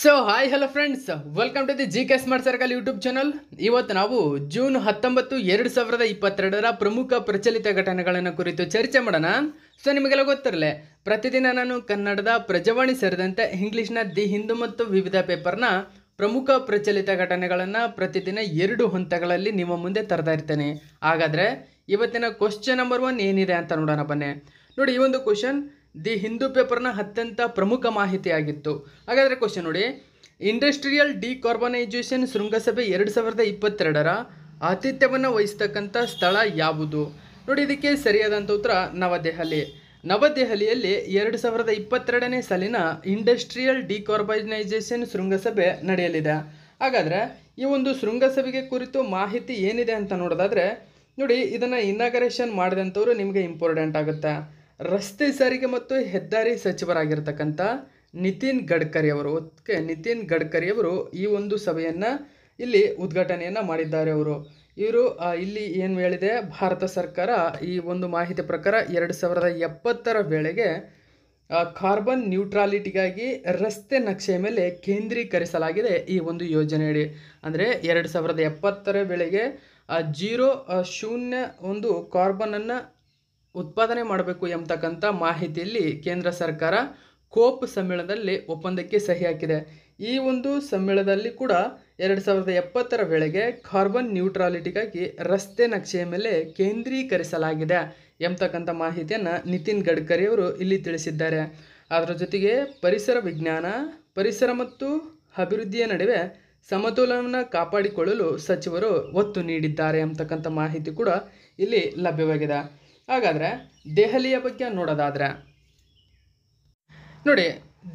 So hi hello friends, welcome to the G K smart circle YouTube channel. ಇವತ್ತು ನಾವು June 19, 2022 ಪ್ರಮುಖ ಪ್ರಚಲಿತ ಘಟನೆಗಳನ್ನು ಕುರಿತು ಚರ್ಚೆ ಮಾಡೋಣ. ಸೊ ನಿಮಗೆಲ್ಲ ಗೊತ್ತಿರಲಿ, ಪ್ರತಿದಿನ ನಾನು ಕನ್ನಡದ ಪ್ರಜಾವಾಣಿ ಸೇರಿದಂತೆ ಇಂಗ್ಲೀಷ್ನ ದಿ ಹಿಂದೂ ಮತ್ತು ವಿವಿಧ ಪೇಪರ್ನ ಪ್ರಮುಖ ಪ್ರಚಲಿತ ಘಟನೆಗಳನ್ನು ಪ್ರತಿದಿನ 2 ಹಂತಗಳಲ್ಲಿ ನಿಮ್ಮ ಮುಂದೆ ತರ್ತಾ ಇರ್ತೇನೆ. ಹಾಗಾದರೆ ಇವತ್ತಿನ ಕ್ವಶ್ಚನ್ ನಂಬರ್ 1 ಏನಿದೆ ಅಂತ ನೋಡೋಣ ಬನ್ನಿ. ನೋಡಿ, ಈ ಒಂದು ಕ್ವಶನ್ ದಿ ಹಿಂದೂ ಪೇಪರ್ನ ಅತ್ಯಂತ ಪ್ರಮುಖ ಮಾಹಿತಿ ಆಗಿತ್ತು. ಹಾಗಾದರೆ ಕ್ವಶನ್ ನೋಡಿ, ಇಂಡಸ್ಟ್ರಿಯಲ್ ಡಿಕಾರ್ಬನೈಜೇಷನ್ ಶೃಂಗಸಭೆ 2022 ಆತಿಥ್ಯವನ್ನು ವಹಿಸ್ತಕ್ಕಂಥ ಸ್ಥಳ ಯಾವುದು? ನೋಡಿ, ಇದಕ್ಕೆ ಸರಿಯಾದಂಥ ಉತ್ತರ ನವದೆಹಲಿ. ನವದೆಹಲಿಯಲ್ಲಿ 2022ನೇ ಸಾಲಿನ ಇಂಡಸ್ಟ್ರಿಯಲ್ ಡಿಕಾರ್ಬನೈಜೇಷನ್ ಶೃಂಗಸಭೆ ನಡೆಯಲಿದೆ. ಹಾಗಾದರೆ ಈ ಒಂದು ಶೃಂಗಸಭೆಗೆ ಕುರಿತು ಮಾಹಿತಿ ಏನಿದೆ ಅಂತ ನೋಡೋದಾದರೆ, ನೋಡಿ, ಇದನ್ನು ಇನಾಗರೇಷನ್ ಮಾಡಿದಂಥವ್ರು ನಿಮಗೆ ಇಂಪಾರ್ಟೆಂಟ್ ಆಗುತ್ತೆ. ರಸ್ತೆ ಸಾರಿಗೆ ಮತ್ತು ಹೆದ್ದಾರಿ ಸಚಿವರಾಗಿರ್ತಕ್ಕಂಥ ನಿತಿನ್ ಗಡ್ಕರಿ ಅವರು. ನಿತಿನ್ ಗಡ್ಕರಿ ಅವರು ಈ ಒಂದು ಸಭೆಯನ್ನು ಇಲ್ಲಿ ಉದ್ಘಾಟನೆಯನ್ನು ಮಾಡಿದ್ದಾರೆ. ಇವರು ಇಲ್ಲಿ ಏನು ಹೇಳಿದೆ, ಭಾರತ ಸರ್ಕಾರ ಈ ಒಂದು ಮಾಹಿತಿ ಪ್ರಕಾರ 2070 ವೇಳೆಗೆ ಕಾರ್ಬನ್ ನ್ಯೂಟ್ರಾಲಿಟಿಗಾಗಿ ರಸ್ತೆ ನಕ್ಷೆಯ ಮೇಲೆ ಕೇಂದ್ರೀಕರಿಸಲಾಗಿದೆ ಈ ಒಂದು ಯೋಜನೆಯಡಿ. ಅಂದರೆ 2070 ವೇಳೆಗೆ ಶೂನ್ಯ ಒಂದು ಕಾರ್ಬನನ್ನು ಉತ್ಪಾದನೆ ಮಾಡಬೇಕು ಎಂಬತಕ್ಕಂಥ ಮಾಹಿತಿಯಲ್ಲಿ ಕೇಂದ್ರ ಸರ್ಕಾರ ಕೋಪ್ ಸಮ್ಮೇಳನದಲ್ಲಿ ಒಪ್ಪಂದಕ್ಕೆ ಸಹಿ ಹಾಕಿದೆ. ಈ ಒಂದು ಸಮ್ಮೇಳನದಲ್ಲಿ ಕೂಡ 2070 ವೇಳೆಗೆ ಕಾರ್ಬನ್ ನ್ಯೂಟ್ರಾಲಿಟಿಗಾಗಿ ರಸ್ತೆ ನಕ್ಷೆಯ ಮೇಲೆ ಕೇಂದ್ರೀಕರಿಸಲಾಗಿದೆ ಎಂಬತಕ್ಕಂಥ ಮಾಹಿತಿಯನ್ನು ನಿತಿನ್ ಗಡ್ಕರಿ ಅವರು ಇಲ್ಲಿ ತಿಳಿಸಿದ್ದಾರೆ. ಅದರ ಜೊತೆಗೆ ಪರಿಸರ ವಿಜ್ಞಾನ, ಪರಿಸರ ಮತ್ತು ಅಭಿವೃದ್ಧಿಯ ನಡುವೆ ಸಮತೋಲನವನ್ನು ಕಾಪಾಡಿಕೊಳ್ಳಲು ಸಚಿವರು ಒತ್ತು ನೀಡಿದ್ದಾರೆ ಎಂಬತಕ್ಕಂಥ ಮಾಹಿತಿ ಕೂಡ ಇಲ್ಲಿ ಲಭ್ಯವಾಗಿದೆ. ಹಾಗಾದರೆ ದೆಹಲಿಯ ಬಗ್ಗೆ ನೋಡೋದಾದರೆ, ನೋಡಿ,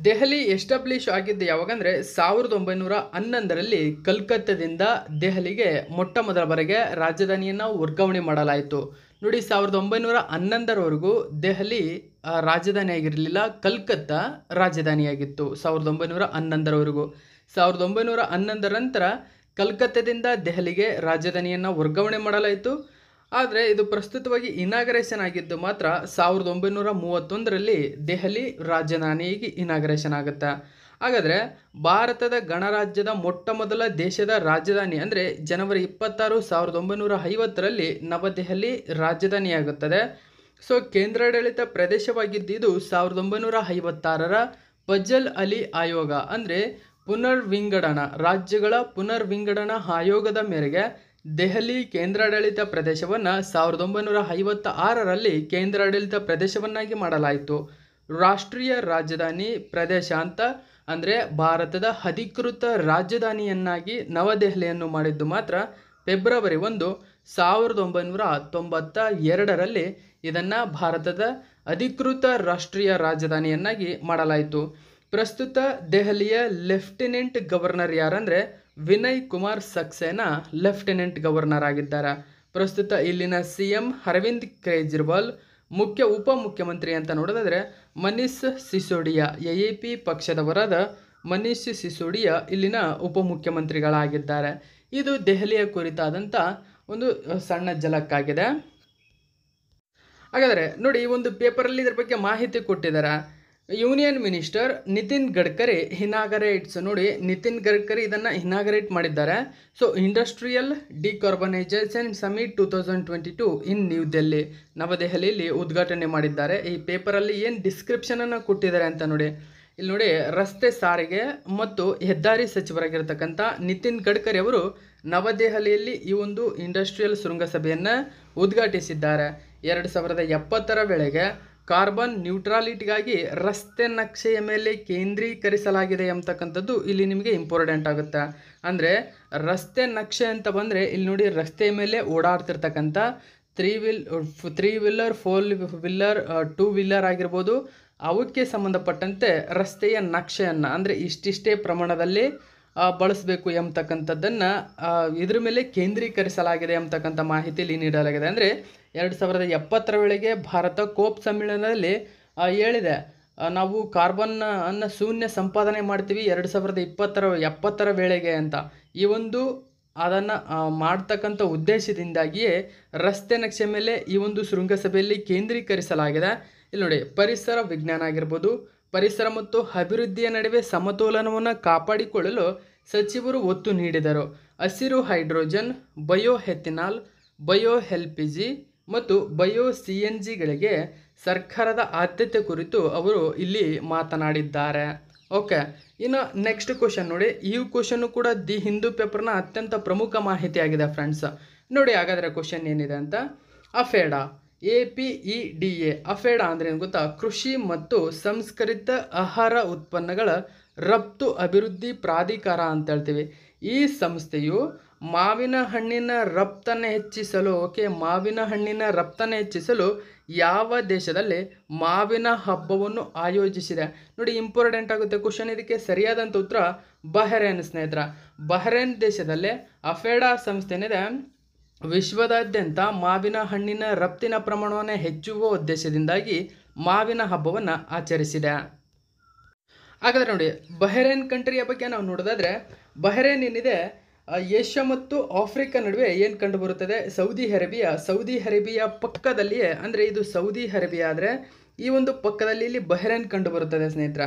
ದೆಹಲಿ ಎಸ್ಟಾಬ್ಲಿಷ್ ಆಗಿದ್ದು ಯಾವಾಗಂದರೆ 1911ರಲ್ಲಿ ಕಲ್ಕತ್ತಾದಿಂದ ದೆಹಲಿಗೆ ಮೊಟ್ಟ ಮೊದಲ ಬಾರಿಗೆ ರಾಜಧಾನಿಯನ್ನು ವರ್ಗಾವಣೆ ಮಾಡಲಾಯಿತು. ನೋಡಿ, 1911ರವರೆಗೂ ದೆಹಲಿ ರಾಜಧಾನಿ ಆಗಿರಲಿಲ್ಲ, ಕಲ್ಕತ್ತಾ ರಾಜಧಾನಿಯಾಗಿತ್ತು 1911ರವರೆಗೂ. 1911 ನಂತರ ಕಲ್ಕತ್ತಾದಿಂದ ದೆಹಲಿಗೆ ರಾಜಧಾನಿಯನ್ನು ವರ್ಗಾವಣೆ ಮಾಡಲಾಯಿತು. ಆದರೆ ಇದು ಪ್ರಸ್ತುತವಾಗಿ ಇನಾಗರೇಷನ್ ಆಗಿದ್ದು ಮಾತ್ರ 1931ರಲ್ಲಿ ದೆಹಲಿ ರಾಜಧಾನಿಯಾಗಿ ಇನಾಗರೇಷನ್ ಆಗುತ್ತೆ. ಹಾಗಾದರೆ ಭಾರತದ ಗಣರಾಜ್ಯದ ಮೊಟ್ಟ ಮೊದಲ ದೇಶದ ರಾಜಧಾನಿ ಅಂದರೆ ಜನವರಿ 26, 1950ರಲ್ಲಿ ನವದೆಹಲಿ ರಾಜಧಾನಿಯಾಗುತ್ತದೆ. ಸೊ ಕೇಂದ್ರಾಡಳಿತ ಪ್ರದೇಶವಾಗಿದ್ದು ಇದು 1956ರ ಫಜಲ್ ಅಲಿ ಆಯೋಗ ಅಂದರೆ ರಾಜ್ಯಗಳ ಪುನರ್ವಿಂಗಡಣಾ ಆಯೋಗದ ಮೇರೆಗೆ ದೆಹಲಿ ಕೇಂದ್ರಾಡಳಿತ ಪ್ರದೇಶವನ್ನು 1956ರಲ್ಲಿ ಕೇಂದ್ರಾಡಳಿತ ಪ್ರದೇಶವನ್ನಾಗಿ ಮಾಡಲಾಯಿತು. ರಾಷ್ಟ್ರೀಯ ರಾಜಧಾನಿ ಪ್ರದೇಶ ಅಂತ ಅಂದರೆ ಭಾರತದ ಅಧಿಕೃತ ರಾಜಧಾನಿಯನ್ನಾಗಿ ನವದೆಹಲಿಯನ್ನು ಮಾಡಿದ್ದು ಮಾತ್ರ ಫೆಬ್ರವರಿ 1, 1992ರಲ್ಲಿ ಇದನ್ನು ಭಾರತದ ಅಧಿಕೃತ ರಾಷ್ಟ್ರೀಯ ರಾಜಧಾನಿಯನ್ನಾಗಿ ಮಾಡಲಾಯಿತು. ಪ್ರಸ್ತುತ ದೆಹಲಿಯ ಲೆಫ್ಟಿನೆಂಟ್ ಗವರ್ನರ್ ಯಾರಂದರೆ ವಿನಯ್ ಕುಮಾರ್ ಸಕ್ಸೇನಾ ಲೆಫ್ಟಿನೆಂಟ್ ಗವರ್ನರ್ ಆಗಿದ್ದಾರೆ. ಪ್ರಸ್ತುತ ಇಲ್ಲಿನ CM ಅರವಿಂದ್ ಕೇಜ್ರಿವಾಲ್, ಉಪಮುಖ್ಯಮಂತ್ರಿ ಅಂತ ನೋಡೋದಾದರೆ ಮನೀಶ್ ಸಿಸೋಡಿಯಾ, AAP ಪಕ್ಷದವರಾದ ಮನೀಶ್ ಸಿಸೋಡಿಯಾ ಇಲ್ಲಿನ ಉಪಮುಖ್ಯಮಂತ್ರಿಗಳಾಗಿದ್ದಾರೆ. ಇದು ದೆಹಲಿಯ ಕುರಿತಾದಂಥ ಒಂದು ಸಣ್ಣ ಝಲಕ್ಕಾಗಿದೆ. ಹಾಗಾದರೆ ನೋಡಿ, ಈ ಒಂದು ಪೇಪರಲ್ಲಿ ಇದ್ರ ಬಗ್ಗೆ ಮಾಹಿತಿ ಕೊಟ್ಟಿದ್ದಾರೆ. Union minister Nitin Gadkari inaugurates. ನೋಡಿ, ನಿತಿನ್ ಗಡ್ಕರಿ ಇದನ್ನು ಇನಾಗರೇಟ್ ಮಾಡಿದ್ದಾರೆ. So industrial decarbonization summit 2022 in New Delhi, ನವದೆಹಲಿಯಲ್ಲಿ ಉದ್ಘಾಟನೆ ಮಾಡಿದ್ದಾರೆ. ಈ ಪೇಪರಲ್ಲಿ ಏನು ಡಿಸ್ಕ್ರಿಪ್ಷನನ್ನು ಕೊಟ್ಟಿದ್ದಾರೆ ಅಂತ ನೋಡಿ. ಇಲ್ಲಿ ನೋಡಿ, ರಸ್ತೆ ಸಾರಿಗೆ ಮತ್ತು ಹೆದ್ದಾರಿ ಸಚಿವರಾಗಿರ್ತಕ್ಕಂಥ ನಿತಿನ್ ಗಡ್ಕರಿ ಅವರು ನವದೆಹಲಿಯಲ್ಲಿ ಈ ಒಂದು ಇಂಡಸ್ಟ್ರಿಯಲ್ ಶೃಂಗಸಭೆಯನ್ನು ಉದ್ಘಾಟಿಸಿದ್ದಾರೆ. 2070 ವೇಳೆಗೆ ಕಾರ್ಬನ್ ನ್ಯೂಟ್ರಾಲಿಟಿಗಾಗಿ ರಸ್ತೆ ನಕ್ಷೆಯ ಮೇಲೆ ಕೇಂದ್ರೀಕರಿಸಲಾಗಿದೆ ಎಂಬತಕ್ಕಂಥದ್ದು ಇಲ್ಲಿ ನಿಮಗೆ ಇಂಪಾರ್ಟೆಂಟ್ ಆಗುತ್ತೆ. ಅಂದರೆ ರಸ್ತೆ ನಕ್ಷೆ ಅಂತ ಬಂದರೆ ಇಲ್ಲಿ ನೋಡಿ, ರಸ್ತೆಯ ಮೇಲೆ ಓಡಾಡ್ತಿರ್ತಕ್ಕಂಥ 3 ವೀಲರ್ 4 ವೀಲರ್ 2 ವೀಲರ್ ಆಗಿರ್ಬೋದು, ಅವಕ್ಕೆ ಸಂಬಂಧಪಟ್ಟಂತೆ ರಸ್ತೆಯ ನಕ್ಷೆಯನ್ನು ಅಂದರೆ ಇಷ್ಟಿಷ್ಟೇ ಪ್ರಮಾಣದಲ್ಲಿ ಬಳಸಬೇಕು ಎಂಬತಕ್ಕಂಥದ್ದನ್ನು ಇದ್ರ ಮೇಲೆ ಕೇಂದ್ರೀಕರಿಸಲಾಗಿದೆ ಎಂಬತಕ್ಕಂಥ ಮಾಹಿತಿಯಲ್ಲಿ ನೀಡಲಾಗಿದೆ. ಅಂದರೆ 2070 ವೇಳೆಗೆ ಭಾರತ ಕೋಪ್ ಸಮ್ಮೇಳನದಲ್ಲಿ ಹೇಳಿದೆ, ನಾವು ಕಾರ್ಬನ್ನ ಶೂನ್ಯ ಸಂಪಾದನೆ ಮಾಡ್ತೀವಿ 2070 ವೇಳೆಗೆ ಅಂತ. ಈ ಒಂದು ಅದನ್ನು ಮಾಡ್ತಕ್ಕಂಥ ಉದ್ದೇಶದಿಂದಾಗಿಯೇ ರಸ್ತೆ ನಕ್ಷೆ ಮೇಲೆ ಈ ಒಂದು ಶೃಂಗಸಭೆಯಲ್ಲಿ ಕೇಂದ್ರೀಕರಿಸಲಾಗಿದೆ. ಇಲ್ಲಿ ನೋಡಿ, ಪರಿಸರ ವಿಜ್ಞಾನ ಆಗಿರ್ಬೋದು, ಪರಿಸರ ಮತ್ತು ಅಭಿವೃದ್ಧಿಯ ನಡುವೆ ಸಮತೋಲನವನ್ನು ಕಾಪಾಡಿಕೊಳ್ಳಲು ಸಚಿವರು ಒತ್ತು ನೀಡಿದರು. ಹಸಿರು hydrogen, bio ethanol, bio LPG ಮತ್ತು ಬಯೋ CNGಗಳಿಗೆ ಸರ್ಕಾರದ ಆದ್ಯತೆ ಕುರಿತು ಅವರು ಇಲ್ಲಿ ಮಾತನಾಡಿದ್ದಾರೆ. ಓಕೆ, ಇನ್ನು ನೆಕ್ಸ್ಟ್ ಕ್ವಶನ್ ನೋಡಿ. ಈ ಕ್ವಶನ್ನು ಕೂಡ ದಿ ಹಿಂದೂ ಪೇಪರ್ನ ಅತ್ಯಂತ ಪ್ರಮುಖ ಮಾಹಿತಿಯಾಗಿದೆ ಫ್ರೆಂಡ್ಸ್. ನೋಡಿ ಹಾಗಾದರೆ ಕ್ವಶನ್ ಏನಿದೆ ಅಂತ. ಅಫೇಡಾ, APEDA, ಅಫೇಡಾ ಅಂದರೆ ಏನು ಗೊತ್ತಾ? ಕೃಷಿ ಮತ್ತು ಸಂಸ್ಕರಿತ ಆಹಾರ ಉತ್ಪನ್ನಗಳ ರಫ್ತು ಅಭಿವೃದ್ಧಿ ಪ್ರಾಧಿಕಾರ ಅಂತ ಹೇಳ್ತೀವಿ. ಈ ಸಂಸ್ಥೆಯು ಮಾವಿನ ಹಣ್ಣಿನ ರಫ್ತನ್ನು ಹೆಚ್ಚಿಸಲು ಮಾವಿನ ಹಣ್ಣಿನ ರಫ್ತನ್ನು ಹೆಚ್ಚಿಸಲು ಯಾವ ದೇಶದಲ್ಲಿ ಮಾವಿನ ಹಬ್ಬವನ್ನು ಆಯೋಜಿಸಿದೆ? ನೋಡಿ, ಇಂಪಾರ್ಟೆಂಟ್ ಆಗುತ್ತೆ ಕ್ವಶನ್. ಇದಕ್ಕೆ ಸರಿಯಾದಂಥ ಉತ್ತರ ಬಹರೇನ್ ಸ್ನೇಹಿತರ. ಬಹರೇನ್ ದೇಶದಲ್ಲೇ ಅಫೇಡಾ ಸಂಸ್ಥೆ ಏನಿದೆ ವಿಶ್ವದಾದ್ಯಂತ ಮಾವಿನ ಹಣ್ಣಿನ ರಫ್ತಿನ ಪ್ರಮಾಣವನ್ನು ಹೆಚ್ಚುವ ಉದ್ದೇಶದಿಂದಾಗಿ ಮಾವಿನ ಹಬ್ಬವನ್ನು ಆಚರಿಸಿದೆ. ಹಾಗಾದರೆ ನೋಡಿ, ಬಹರೇನ್ ಕಂಟ್ರಿಯ ಬಗ್ಗೆ ನಾವು ನೋಡೋದಾದರೆ, ಬಹರೇನ್ ಏನಿದೆ ಏಷ್ಯಾ ಮತ್ತು ಆಫ್ರಿಕಾ ನಡುವೆ ಏನು ಕಂಡು ಬರುತ್ತದೆ? ಸೌದಿ ಅರೇಬಿಯಾ ಪಕ್ಕದಲ್ಲಿಯೇ, ಅಂದರೆ ಇದು ಸೌದಿ ಅರೇಬಿಯಾ ಆದರೆ ಈ ಒಂದು ಪಕ್ಕದಲ್ಲಿ ಇಲ್ಲಿ ಬಹರೇನ್ ಕಂಡು ಬರುತ್ತದೆ ಸ್ನೇಹಿತರ.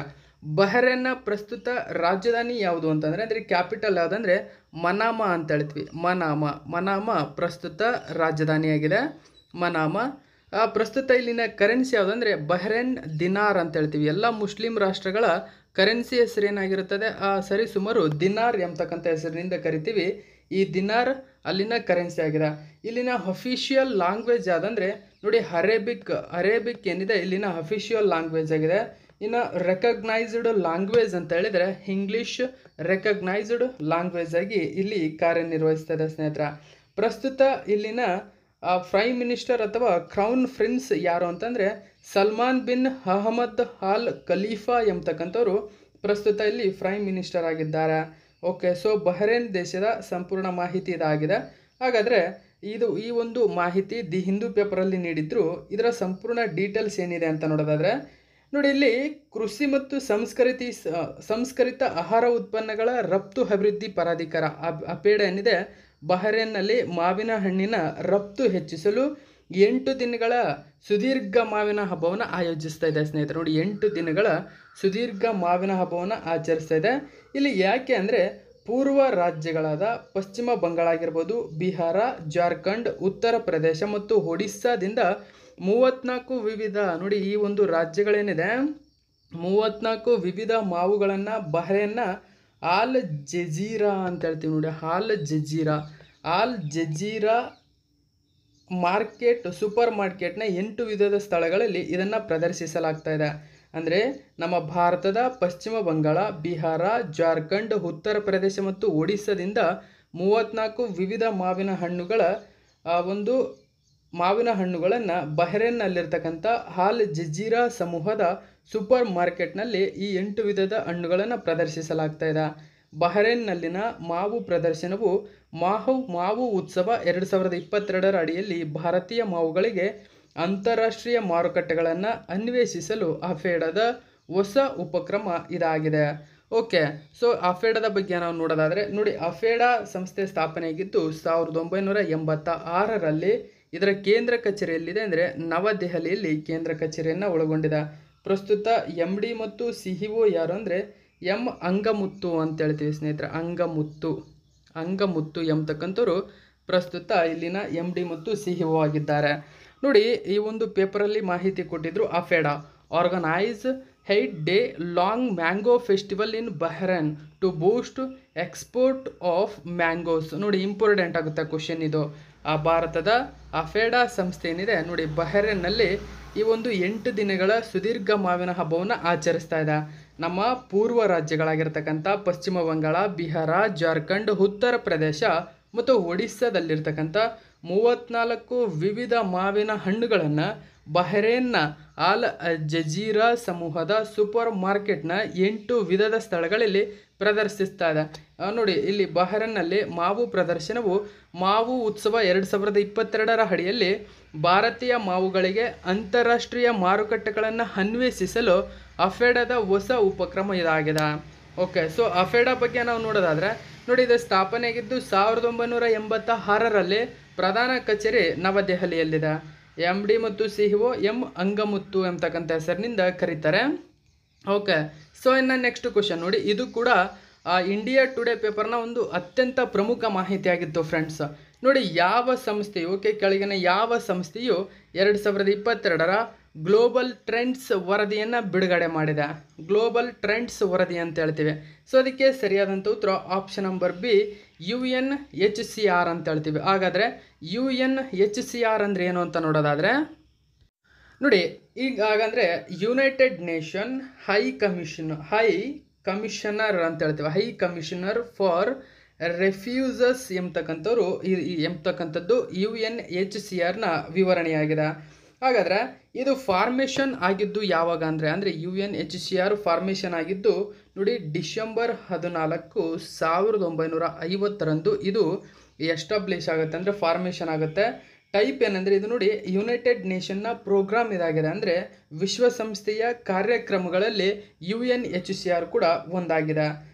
ಬಹರೇನ್ನ ಪ್ರಸ್ತುತ ರಾಜಧಾನಿ ಯಾವುದು ಅಂತಂದರೆ, ಅಂದರೆ ಕ್ಯಾಪಿಟಲ್ ಯಾವುದಂದರೆ ಮನಾಮಾ ಅಂತ ಹೇಳ್ತೀವಿ. ಮನಾಮಾ ಪ್ರಸ್ತುತ ರಾಜಧಾನಿಯಾಗಿದೆ, ಮನಾಮಾ. ಪ್ರಸ್ತುತ ಇಲ್ಲಿನ ಕರೆನ್ಸಿ ಯಾವುದಂದರೆ ಬಹರೇನ್ ದಿನಾರ್ ಅಂತ ಹೇಳ್ತೀವಿ. ಎಲ್ಲ ಮುಸ್ಲಿಂ ರಾಷ್ಟ್ರಗಳ ಕರೆನ್ಸಿ ಹೆಸರು ಏನಾಗಿರುತ್ತದೆ? ಸರಿ ಸುಮಾರು ದಿನಾರ್ ಎಂಬತಕ್ಕಂಥ ಹೆಸರಿನಿಂದ ಕರಿತೀವಿ. ಈ ದಿನಾರ್ ಅಲ್ಲಿನ ಕರೆನ್ಸಿ ಆಗಿದೆ. ಇಲ್ಲಿನ ಅಫಿಷಿಯಲ್ ಲ್ಯಾಂಗ್ವೇಜ್ ಯಾವುದಂದರೆ ನೋಡಿ ಅರೇಬಿಕ್ ಏನಿದೆ ಇಲ್ಲಿನ ಅಫಿಷಿಯಲ್ ಲ್ಯಾಂಗ್ವೇಜ್ ಆಗಿದೆ. ಇನ್ನು ರೆಕಗ್ನೈಸ್ಡ್ ಲ್ಯಾಂಗ್ವೇಜ್ ಅಂತ ಹೇಳಿದರೆ ಇಂಗ್ಲೀಷ್ ರೆಕಗ್ನೈಸ್ಡ್ ಲ್ಯಾಂಗ್ವೇಜ್ ಆಗಿ ಇಲ್ಲಿ ಕಾರ್ಯನಿರ್ವಹಿಸ್ತದೆ ಸ್ನೇಹಿತರ. ಪ್ರಸ್ತುತ ಇಲ್ಲಿನ ಪ್ರೈಮ್ ಮಿನಿಸ್ಟರ್ ಅಥವಾ ಕ್ರೌನ್ ಪ್ರಿನ್ಸ್ ಯಾರು ಅಂತಂದರೆ Salman bin Ahmed Al Khalifa ಎಂಬತಕ್ಕಂಥವ್ರು ಪ್ರಸ್ತುತ ಇಲ್ಲಿ ಪ್ರೈಮ್ ಮಿನಿಸ್ಟರ್ ಆಗಿದ್ದಾರೆ. ಓಕೆ, ಸೊ ಬಹರೇನ್ ದೇಶದ ಸಂಪೂರ್ಣ ಮಾಹಿತಿ ಇದಾಗಿದೆ. ಹಾಗಾದರೆ ಈ ಒಂದು ಮಾಹಿತಿ ದಿ ಹಿಂದೂ ಪೇಪರಲ್ಲಿ ನೀಡಿದ್ರು. ಇದರ ಸಂಪೂರ್ಣ ಡೀಟೇಲ್ಸ್ ಏನಿದೆ ಅಂತ ನೋಡೋದಾದರೆ ನೋಡಿ, ಇಲ್ಲಿ ಕೃಷಿ ಮತ್ತು ಸಂಸ್ಕರಿತ ಆಹಾರ ಉತ್ಪನ್ನಗಳ ರಫ್ತು ಅಭಿವೃದ್ಧಿ ಪ್ರಾಧಿಕಾರ ಅಪೇಡಾ ಏನಿದೆ ಬಹರೇನ್ನಲ್ಲಿ ಮಾವಿನ ಹಣ್ಣಿನ ರಫ್ತು ಹೆಚ್ಚಿಸಲು 8 ದಿನಗಳ ಸುದೀರ್ಘ ಮಾವಿನ ಹಬ್ಬವನ್ನು ಆಯೋಜಿಸ್ತಾ ಇದೆ ಸ್ನೇಹಿತರೆ. ನೋಡಿ, 8 ದಿನಗಳ ಸುದೀರ್ಘ ಮಾವಿನ ಹಬ್ಬವನ್ನು ಆಚರಿಸ್ತಾ ಇದೆ. ಇಲ್ಲಿ ಯಾಕೆ ಅಂದರೆ ಪೂರ್ವ ರಾಜ್ಯಗಳಾದ ಪಶ್ಚಿಮ ಬಂಗಾಳ ಆಗಿರ್ಬೋದು, ಬಿಹಾರ, ಜಾರ್ಖಂಡ್, ಉತ್ತರ ಪ್ರದೇಶ ಮತ್ತು ಒಡಿಸ್ಸಾದಿಂದ 34 ವಿವಿಧ ನೋಡಿ ಈ ಒಂದು ರಾಜ್ಯಗಳೇನಿದೆ 34 ವಿವಿಧ ಮಾವುಗಳನ್ನು ಬಹರೇನ್ನ ಆಲ್ ಜಜೀರಾ ಅಂತ ಹೇಳ್ತೀವಿ. ನೋಡಿ, ಆಲ್ ಜಜೀರಾ ಮಾರ್ಕೆಟ್ ಸೂಪರ್ ಮಾರ್ಕೆಟ್ನ 8 ವಿಧದ ಸ್ಥಳಗಳಲ್ಲಿ ಇದನ್ನು ಪ್ರದರ್ಶಿಸಲಾಗ್ತಾ ಇದೆ. ಅಂದರೆ ನಮ್ಮ ಭಾರತದ ಪಶ್ಚಿಮ ಬಂಗಾಳ, ಬಿಹಾರ, ಜಾರ್ಖಂಡ್, ಉತ್ತರ ಪ್ರದೇಶ ಮತ್ತು ಒಡಿಸ್ಸಾದಿಂದ 34 ವಿವಿಧ ಮಾವಿನ ಹಣ್ಣುಗಳನ್ನು ಬಹರೇನ್ನಲ್ಲಿರ್ತಕ್ಕಂಥ ಆಲ್ ಜಜೀರಾ ಸಮೂಹದ ಸೂಪರ್ ಮಾರ್ಕೆಟ್ನಲ್ಲಿ ಈ 8 ವಿಧದ ಹಣ್ಣುಗಳನ್ನು ಪ್ರದರ್ಶಿಸಲಾಗ್ತಾ ಇದೆ. ಬಹರೇನ್ನಲ್ಲಿನ ಮಾವು ಪ್ರದರ್ಶನವು ಮಾವು ಉತ್ಸವ 2022ರ ಅಡಿಯಲ್ಲಿ ಭಾರತೀಯ ಮಾವುಗಳಿಗೆ ಅಂತಾರಾಷ್ಟ್ರೀಯ ಮಾರುಕಟ್ಟೆಗಳನ್ನು ಅನ್ವೇಷಿಸಲು ಅಫೇಡಾದ ಹೊಸ ಉಪಕ್ರಮ ಇದಾಗಿದೆ. ಓಕೆ, ಸೊ ಅಫೇಡಾದ ಬಗ್ಗೆ ನಾವು ನೋಡೋದಾದರೆ ನೋಡಿ, ಅಫೇಡಾ ಸಂಸ್ಥೆ ಸ್ಥಾಪನೆಯಾಗಿದ್ದು 1986ರಲ್ಲಿ. ಇದರ ಕೇಂದ್ರ ಕಚೇರಿಯಲ್ಲಿದೆ ಅಂದರೆ ನವದೆಹಲಿಯಲ್ಲಿ ಕೇಂದ್ರ ಕಚೇರಿಯನ್ನು ಒಳಗೊಂಡಿದೆ. ಪ್ರಸ್ತುತ MD ಮತ್ತು CEO ಯಾರು ಅಂದರೆ ಅಂಗಮುತ್ತು ಅಂತ ಹೇಳ್ತೀವಿ ಸ್ನೇಹಿತರೆ. ಅಂಗಮುತ್ತು ಎಂಬತಕ್ಕಂಥವ್ರು ಪ್ರಸ್ತುತ ಇಲ್ಲಿನ MD ಮತ್ತು CEO ಆಗಿದ್ದಾರೆ. ನೋಡಿ, ಈ ಒಂದು ಪೇಪರಲ್ಲಿ ಮಾಹಿತಿ ಕೊಟ್ಟಿದ್ರು. APEDA organise 8 day long mango festival in Bahrain to boost export of mangoes. ನೋಡಿ, ಇಂಪಾರ್ಟೆಂಟ್ ಆಗುತ್ತೆ ಕ್ವಶನ್ ಇದು. ಭಾರತದ ಅಫೇಡಾ ಸಂಸ್ಥೆ ಏನಿದೆ ನೋಡಿ ಬಹರೇನ್ನಲ್ಲಿ ಈ ಒಂದು 8 ದಿನಗಳ ಸುದೀರ್ಘ ಮಾವಿನ ಹಬ್ಬವನ್ನು ಆಚರಿಸ್ತಾ ಇದೆ. ನಮ್ಮ ಪೂರ್ವ ರಾಜ್ಯಗಳಾಗಿರ್ತಕ್ಕಂಥ ಪಶ್ಚಿಮ ಬಂಗಾಳ, ಬಿಹಾರ, ಜಾರ್ಖಂಡ್, ಉತ್ತರ ಪ್ರದೇಶ ಮತ್ತು ಒಡಿಸ್ಸಾದಲ್ಲಿರ್ತಕ್ಕಂಥ 34 ವಿವಿಧ ಮಾವಿನ ಹಣ್ಣುಗಳನ್ನು ಬಹರೇನ್ನ ಆಲ್ ಜಜೀರಾ ಸಮೂಹದ ಸೂಪರ್ ಮಾರ್ಕೆಟ್ನ 8 ವಿಧದ ಸ್ಥಳಗಳಲ್ಲಿ ಪ್ರದರ್ಶಿಸ್ತಾ ಇದೆ. ನೋಡಿ, ಇಲ್ಲಿ ಬಹರೇನ್ನಲ್ಲಿ ಮಾವು ಪ್ರದರ್ಶನವು ಮಾವು ಉತ್ಸವ 2022ರ ಅಡಿಯಲ್ಲಿ ಭಾರತೀಯ ಮಾವುಗಳಿಗೆ ಅಂತಾರಾಷ್ಟ್ರೀಯ ಮಾರುಕಟ್ಟೆಗಳನ್ನು ಅನ್ವೇಷಿಸಲು ಅಫೇಡಾದ ಹೊಸ ಉಪಕ್ರಮ ಇದಾಗಿದೆ. ಓಕೆ, ಸೊ ಅಫೇಡಾ ಬಗ್ಗೆ ನಾವು ನೋಡೋದಾದರೆ ನೋಡಿ, ಇದು ಸ್ಥಾಪನೆಯಾಗಿದ್ದು 1986ರಲ್ಲಿ. ಪ್ರಧಾನ ಕಚೇರಿ ನವದೆಹಲಿಯಲ್ಲಿದೆ. MD ಮತ್ತು CEO ಅಂಗಮುತ್ತು ಎಂಬತಕ್ಕಂಥ ಹೆಸರಿನಿಂದ ಕರೀತಾರೆ. ಓಕೆ, ಸೊ ಇನ್ನು ನೆಕ್ಸ್ಟ್ ಕ್ವಶನ್ ನೋಡಿ, ಇದು ಕೂಡ ಇಂಡಿಯಾ ಟುಡೇ ಪೇಪರ್ನ ಒಂದು ಅತ್ಯಂತ ಪ್ರಮುಖ ಮಾಹಿತಿಯಾಗಿತ್ತು ಫ್ರೆಂಡ್ಸ್. ನೋಡಿ, ಯಾವ ಸಂಸ್ಥೆಯು, ಓಕೆ, ಕೆಳಗಿನ ಯಾವ ಸಂಸ್ಥೆಯು 2022ರ ಗ್ಲೋಬಲ್ ಟ್ರೆಂಡ್ಸ್ ವರದಿಯನ್ನು ಬಿಡುಗಡೆ ಮಾಡಿದೆ? ಗ್ಲೋಬಲ್ ಟ್ರೆಂಡ್ಸ್ ವರದಿ ಅಂತ ಹೇಳ್ತೀವಿ. ಸೊ ಅದಕ್ಕೆ ಸರಿಯಾದಂಥ ಉತ್ತರ ಆಪ್ಷನ್ ನಂಬರ್ ಬಿ, UNHCR ಅಂತ ಹೇಳ್ತೀವಿ. ಹಾಗಾದರೆ UNHCR ಅಂದರೆ ಏನು ಅಂತ ನೋಡೋದಾದರೆ ನೋಡಿ, ಈಗ ಹಾಗಂದರೆ ಯುನೈಟೆಡ್ ನೇಷನ್ ಹೈ ಕಮಿಷನರ್ ಅಂತ ಹೇಳ್ತೀವಿ. ಹೈ ಕಮಿಷನರ್ ಫಾರ್ ರೆಫ್ಯೂಸಸ್ ಎಂಬತಕ್ಕಂಥದ್ದು UNHCRನ ವಿವರಣೆಯಾಗಿದೆ. ಹಾಗಾದರೆ ಇದು ಫಾರ್ಮೇಷನ್ ಆಗಿದ್ದು ಯಾವಾಗ ಅಂದರೆ UNHCR ಫಾರ್ಮೇಷನ್ ಆಗಿದ್ದು ನೋಡಿ ಡಿಸೆಂಬರ್ 14, 1950ರಂದು ಇದು ಎಸ್ಟಾಬ್ಲಿಷ್ ಆಗುತ್ತೆ, ಅಂದರೆ ಫಾರ್ಮೇಷನ್ ಆಗುತ್ತೆ. ಟೈಪ್ ಏನಂದರೆ ಇದು ನೋಡಿ ಯುನೈಟೆಡ್ ನೇಷನ್ನ ಪ್ರೋಗ್ರಾಮ್ ಇದಾಗಿದೆ, ಅಂದರೆ ವಿಶ್ವಸಂಸ್ಥೆಯ ಕಾರ್ಯಕ್ರಮಗಳಲ್ಲಿ UNHCR ಕೂಡ ಒಂದಾಗಿದೆ.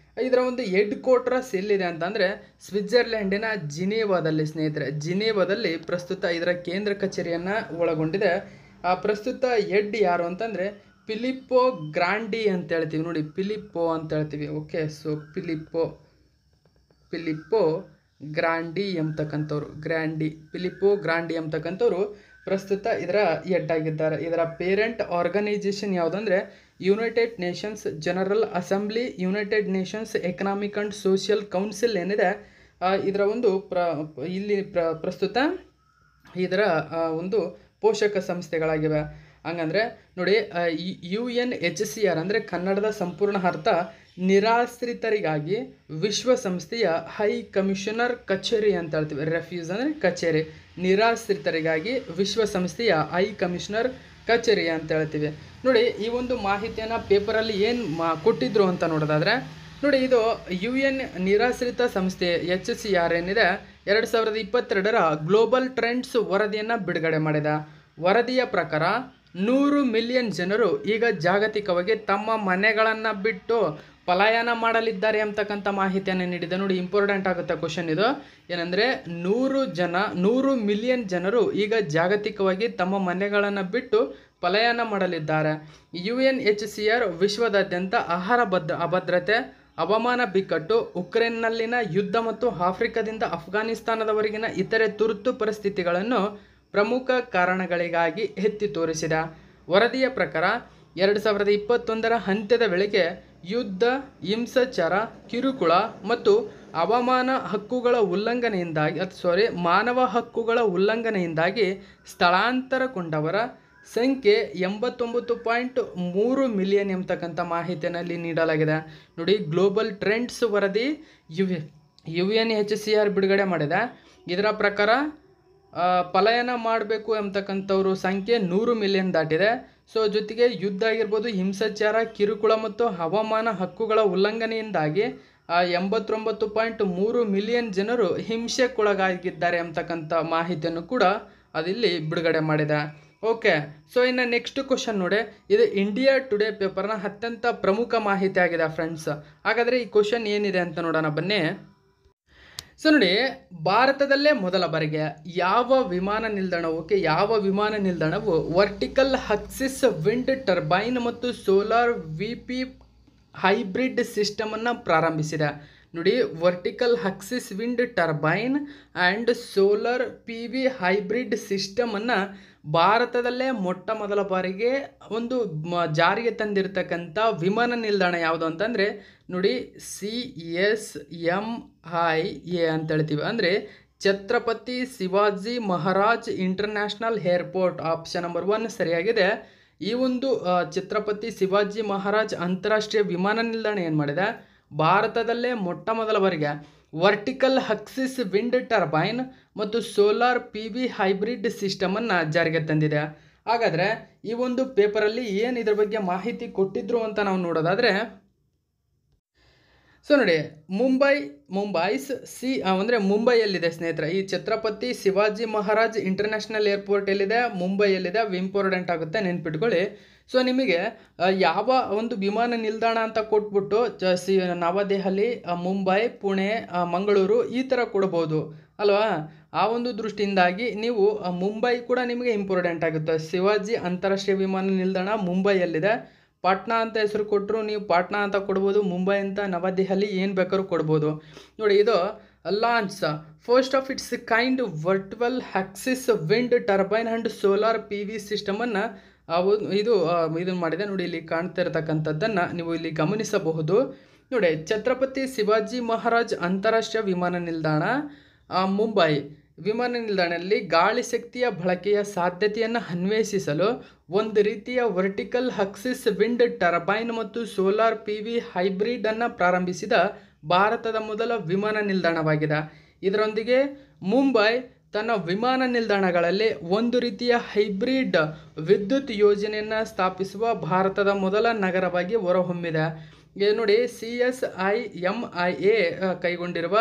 ಇದರ ಒಂದು ಹೆಡ್ ಕ್ವಾರ್ಟರ್ಸ್ ಎಲ್ಲಿದೆ ಅಂತಂದರೆ ಸ್ವಿಟ್ಜರ್ಲ್ಯಾಂಡಿನ ಜಿನೇವಾದಲ್ಲಿ ಸ್ನೇಹಿತರೆ. ಜಿನೇವಾದಲ್ಲಿ ಪ್ರಸ್ತುತ ಇದರ ಕೇಂದ್ರ ಕಚೇರಿಯನ್ನು ಒಳಗೊಂಡಿದೆ. ಪ್ರಸ್ತುತ ಹೆಡ್ ಯಾರು ಅಂತಂದರೆ ಫಿಲಿಪ್ಪೋ ಗ್ರಾಂಡಿ ಅಂತ ಹೇಳ್ತೀವಿ. ನೋಡಿ, ಫಿಲಿಪ್ಪೋ ಅಂತ ಹೇಳ್ತೀವಿ. ಓಕೆ, ಸೊ ಫಿಲಿಪ್ಪೋ ಗ್ರಾಂಡಿ ಎಂಬತಕ್ಕಂಥವ್ರು ಪ್ರಸ್ತುತ ಇದರ ಹೆಡ್ ಆಗಿದ್ದಾರೆ. ಇದರ ಪೇರೆಂಟ್ ಆರ್ಗನೈಸೇಷನ್ ಯಾವುದಂದರೆ United Nations General Assembly, United Nations Economic and Social Council ಏನಿದೆ, ಇದರ ಒಂದು ಪ್ರಸ್ತುತ ಇದರ ಒಂದು ಪೋಷಕ ಸಂಸ್ಥೆಗಳಾಗಿವೆ. ಹಂಗಂದರೆ ನೋಡಿ, UNHCR ಅಂದರೆ ಕನ್ನಡದ ಸಂಪೂರ್ಣ ಅರ್ಥ ನಿರಾಶ್ರಿತರಿಗಾಗಿ ವಿಶ್ವಸಂಸ್ಥೆಯ ಹೈ ಕಮಿಷನರ್ ಕಚೇರಿ ಅಂತ ಹೇಳ್ತೀವಿ. ರೆಫ್ಯೂಸ್ ಅಂದರೆ ಕಚೇರಿ, ನಿರಾಶ್ರಿತರಿಗಾಗಿ ವಿಶ್ವಸಂಸ್ಥೆಯ ಹೈ ಕಮಿಷನರ್ ಕಚೇರಿ ಅಂತ ಹೇಳ್ತೀವಿ. ನೋಡಿ, ಈ ಒಂದು ಮಾಹಿತಿಯನ್ನು ಪೇಪರಲ್ಲಿ ಏನು ಕೊಟ್ಟಿದ್ರು ಅಂತ ನೋಡೋದಾದರೆ ನೋಡಿ, ಇದು UN ನಿರಾಶ್ರಿತ ಸಂಸ್ಥೆ HCR ಏನಿದೆ 2022ರ ಗ್ಲೋಬಲ್ ಟ್ರೆಂಡ್ಸ್ ವರದಿಯನ್ನು ಬಿಡುಗಡೆ ಮಾಡಿದ. ವರದಿಯ ಪ್ರಕಾರ 100 ಮಿಲಿಯನ್ ಜನರು ಈಗ ಜಾಗತಿಕವಾಗಿ ತಮ್ಮ ಮನೆಗಳನ್ನು ಬಿಟ್ಟು ಪಲಾಯನ ಮಾಡಲಿದ್ದಾರೆ ಅಂತಕ್ಕಂಥ ಮಾಹಿತಿಯನ್ನು ನೀಡಿದೆ. ನೋಡಿ, ಇಂಪಾರ್ಟೆಂಟ್ ಆಗುತ್ತೆ ಕ್ವಶನ್ ಇದು. ಏನಂದರೆ 100 ಮಿಲಿಯನ್ ಜನರು ಈಗ ಜಾಗತಿಕವಾಗಿ ತಮ್ಮ ಮನೆಗಳನ್ನು ಬಿಟ್ಟು ಪಲಾಯನ ಮಾಡಲಿದ್ದಾರೆ. UNHCR ವಿಶ್ವದಾದ್ಯಂತ ಆಹಾರ ಅಭದ್ರತೆ, ಹವಾಮಾನ ಬಿಕ್ಕಟ್ಟು, ಉಕ್ರೇನ್ನಲ್ಲಿನ ಯುದ್ಧ ಮತ್ತು ಆಫ್ರಿಕಾದಿಂದ ಅಫ್ಘಾನಿಸ್ತಾನದವರೆಗಿನ ಇತರೆ ತುರ್ತು ಪರಿಸ್ಥಿತಿಗಳನ್ನು ಪ್ರಮುಖ ಕಾರಣಗಳಿಗಾಗಿ ಎತ್ತಿ ತೋರಿಸಿದ. ವರದಿಯ ಪ್ರಕಾರ 2021ರ ಅಂತ್ಯದ ವೇಳೆಗೆ ಯುದ್ಧ, ಹಿಂಸಾಚಾರ, ಕಿರುಕುಳ ಮತ್ತು ಮಾನವ ಹಕ್ಕುಗಳ ಉಲ್ಲಂಘನೆಯಿಂದಾಗಿ ಸ್ಥಳಾಂತರಗೊಂಡವರ ಸಂಖ್ಯೆ 89.3 ಮಿಲಿಯನ್ ಎಂಬತಕ್ಕಂಥ ಮಾಹಿತಿಯಲ್ಲಿ ನೀಡಲಾಗಿದೆ. ನೋಡಿ, ಗ್ಲೋಬಲ್ ಟ್ರೆಂಡ್ಸ್ ವರದಿ UNHCR ಬಿಡುಗಡೆ ಮಾಡಿದೆ. ಇದರ ಪ್ರಕಾರ ಪಲಾಯನ ಮಾಡಬೇಕು ಎಂಬತಕ್ಕಂಥವ್ರ ಸಂಖ್ಯೆ 100 ಮಿಲಿಯನ್ ದಾಟಿದೆ. ಸೊ ಜೊತೆಗೆ ಯುದ್ಧ ಆಗಿರ್ಬೋದು, ಹಿಂಸಾಚಾರ, ಕಿರುಕುಳ ಮತ್ತು ಹವಾಮಾನ ಹಕ್ಕುಗಳ ಉಲ್ಲಂಘನೆಯಿಂದಾಗಿ 89.3 ಮಿಲಿಯನ್ ಜನರು ಹಿಂಸೆಗೊಳಗಾಗಿದ್ದಾರೆ ಎಂಬತಕ್ಕಂಥ ಮಾಹಿತಿಯನ್ನು ಕೂಡ ಅದಿಲ್ಲಿ ಬಿಡುಗಡೆ ಮಾಡಿದೆ. ಓಕೆ, ಸೊ ಇನ್ನು ನೆಕ್ಸ್ಟ್ ಕ್ವಶನ್ ನೋಡಿ, ಇದು ಇಂಡಿಯಾ ಟುಡೇ ಪೇಪರ್ನ ಅತ್ಯಂತ ಪ್ರಮುಖ ಮಾಹಿತಿ ಆಗಿದೆ ಫ್ರೆಂಡ್ಸ್. ಹಾಗಾದರೆ ಈ ಕ್ವಶನ್ ಏನಿದೆ ಅಂತ ನೋಡೋಣ ಬನ್ನಿ. ಸೊ ನೋಡಿ, ಭಾರತದಲ್ಲೇ ಮೊದಲ ಬಾರಿಗೆ ಯಾವ ವಿಮಾನ ನಿಲ್ದಾಣವು ವರ್ಟಿಕಲ್ ಆಕ್ಸಿಸ್ ವಿಂಡ್ ಟರ್ಬೈನ್ ಮತ್ತು ಸೋಲಾರ್ VP ಹೈಬ್ರಿಡ್ ಸಿಸ್ಟಮನ್ನು ಪ್ರಾರಂಭಿಸಿದೆ? ನೋಡಿ, vertical axis wind turbine and solar PV hybrid ಸಿಸ್ಟಮನ್ನು ಭಾರತದಲ್ಲೇ ಮೊಟ್ಟ ಮೊದಲ ಬಾರಿಗೆ ಒಂದು ಜಾರಿಗೆ ತಂದಿರತಕ್ಕಂಥ ವಿಮಾನ ನಿಲ್ದಾಣ ಯಾವುದು ಅಂತಂದರೆ ನೋಡಿ CSMIA ಅಂತ ಹೇಳ್ತೀವಿ. ಅಂದರೆ Chhatrapati Shivaji Maharaj international airport. Option number 1 ಸರಿಯಾಗಿದೆ. ಈ ಒಂದು ಛತ್ರಪತಿ ಶಿವಾಜಿ ಮಹಾರಾಜ್ ಅಂತಾರಾಷ್ಟ್ರೀಯ ವಿಮಾನ ನಿಲ್ದಾಣ ಏನು ಮಾಡಿದೆ, ಭಾರತದಲ್ಲೇ ಮೊಟ್ಟ ಮೊದಲ ಬಾರಿಗೆ ವರ್ಟಿಕಲ್ ಆಕ್ಸಿಸ್ ವಿಂಡ್ ಟರ್ಬೈನ್ ಮತ್ತು ಸೋಲಾರ್ PV ಹೈಬ್ರಿಡ್ ಸಿಸ್ಟಮನ್ನು ಜಾರಿಗೆ ತಂದಿದೆ. ಹಾಗಾದರೆ ಈ ಒಂದು ಪೇಪರಲ್ಲಿ ಏನು ಇದ್ರ ಬಗ್ಗೆ ಮಾಹಿತಿ ಕೊಟ್ಟಿದ್ರು ಅಂತ ನಾವು ನೋಡೋದಾದರೆ ಸೊ ನೋಡಿ, ಮುಂಬೈಯಲ್ಲಿದೆ ಸ್ನೇಹಿತರೆ. ಈ ಛತ್ರಪತಿ ಶಿವಾಜಿ ಮಹಾರಾಜ್ ಇಂಟರ್ನ್ಯಾಷನಲ್ ಏರ್ಪೋರ್ಟ್ ಎಲ್ಲಿದೆ, ಮುಂಬೈಯಲ್ಲಿದೆ. ಇಂಪಾರ್ಟೆಂಟ್ ಆಗುತ್ತೆ, ನೆನ್ಪಿಟ್ಕೊಳ್ಳಿ. ಸೊ ನಿಮಗೆ ಯಾವ ಒಂದು ವಿಮಾನ ನಿಲ್ದಾಣ ಅಂತ ಕೊಟ್ಬಿಟ್ಟು ನವದೆಹಲಿ, ಮುಂಬೈ, ಪುಣೆ, ಮಂಗಳೂರು ಈ ಥರ ಕೊಡ್ಬೋದು ಅಲ್ವಾ. ಆ ಒಂದು ದೃಷ್ಟಿಯಿಂದಾಗಿ ನೀವು ಮುಂಬೈ ಕೂಡ ನಿಮಗೆ ಇಂಪಾರ್ಟೆಂಟ್ ಆಗುತ್ತೆ. ಶಿವಾಜಿ ಅಂತಾರಾಷ್ಟ್ರೀಯ ವಿಮಾನ ನಿಲ್ದಾಣ ಮುಂಬೈಯಲ್ಲಿದೆ. ಪಾಟ್ನಾ ಅಂತ ಹೆಸರು ಕೊಟ್ಟರು ನೀವು ಪಾಟ್ನಾ ಅಂತ ಕೊಡ್ಬೋದು, ಮುಂಬೈ ಅಂತ, ನವದೆಹಲಿ ಏನು ಬೇಕಾದ್ರೂ ಕೊಡ್ಬೋದು. ನೋಡಿ ಇದು launch first of its kind virtual axis wind turbine and solar P V ಸಿಸ್ಟಮನ್ನು ಇದನ್ನು ಮಾಡಿದೆ. ನೋಡಿ ಇಲ್ಲಿ ಕಾಣ್ತಾ ಇರತಕ್ಕಂಥದ್ದನ್ನು ನೀವು ಇಲ್ಲಿ ಗಮನಿಸಬಹುದು. ನೋಡಿ ಛತ್ರಪತಿ ಶಿವಾಜಿ ಮಹಾರಾಜ್ ಅಂತಾರಾಷ್ಟ್ರೀಯ ವಿಮಾನ ನಿಲ್ದಾಣ ಮುಂಬೈ ವಿಮಾನ ನಿಲ್ದಾಣದಲ್ಲಿ ಗಾಳಿ ಶಕ್ತಿಯ ಬಳಕೆಯ ಸಾಧ್ಯತೆಯನ್ನು ಅನ್ವೇಷಿಸಲು ಒಂದು ರೀತಿಯ ವರ್ಟಿಕಲ್ ಆಕ್ಸಿಸ್ ವಿಂಡ್ ಟರ್ಬೈನ್ ಮತ್ತು ಸೋಲಾರ್ ಪಿ ವಿ ಹೈಬ್ರಿಡನ್ನು ಪ್ರಾರಂಭಿಸಿದ ಭಾರತದ ಮೊದಲ ವಿಮಾನ ನಿಲ್ದಾಣವಾಗಿದೆ. ಇದರೊಂದಿಗೆ ಮುಂಬೈ ತನ್ನ ವಿಮಾನ ನಿಲ್ದಾಣಗಳಲ್ಲಿ ಒಂದು ರೀತಿಯ ಹೈಬ್ರಿಡ್ ವಿದ್ಯುತ್ ಯೋಜನೆಯನ್ನು ಸ್ಥಾಪಿಸುವ ಭಾರತದ ಮೊದಲ ನಗರವಾಗಿ ಹೊರಹೊಮ್ಮಿದೆ. ಇದು ನೋಡಿ CSIMIA ಕೈಗೊಂಡಿರುವ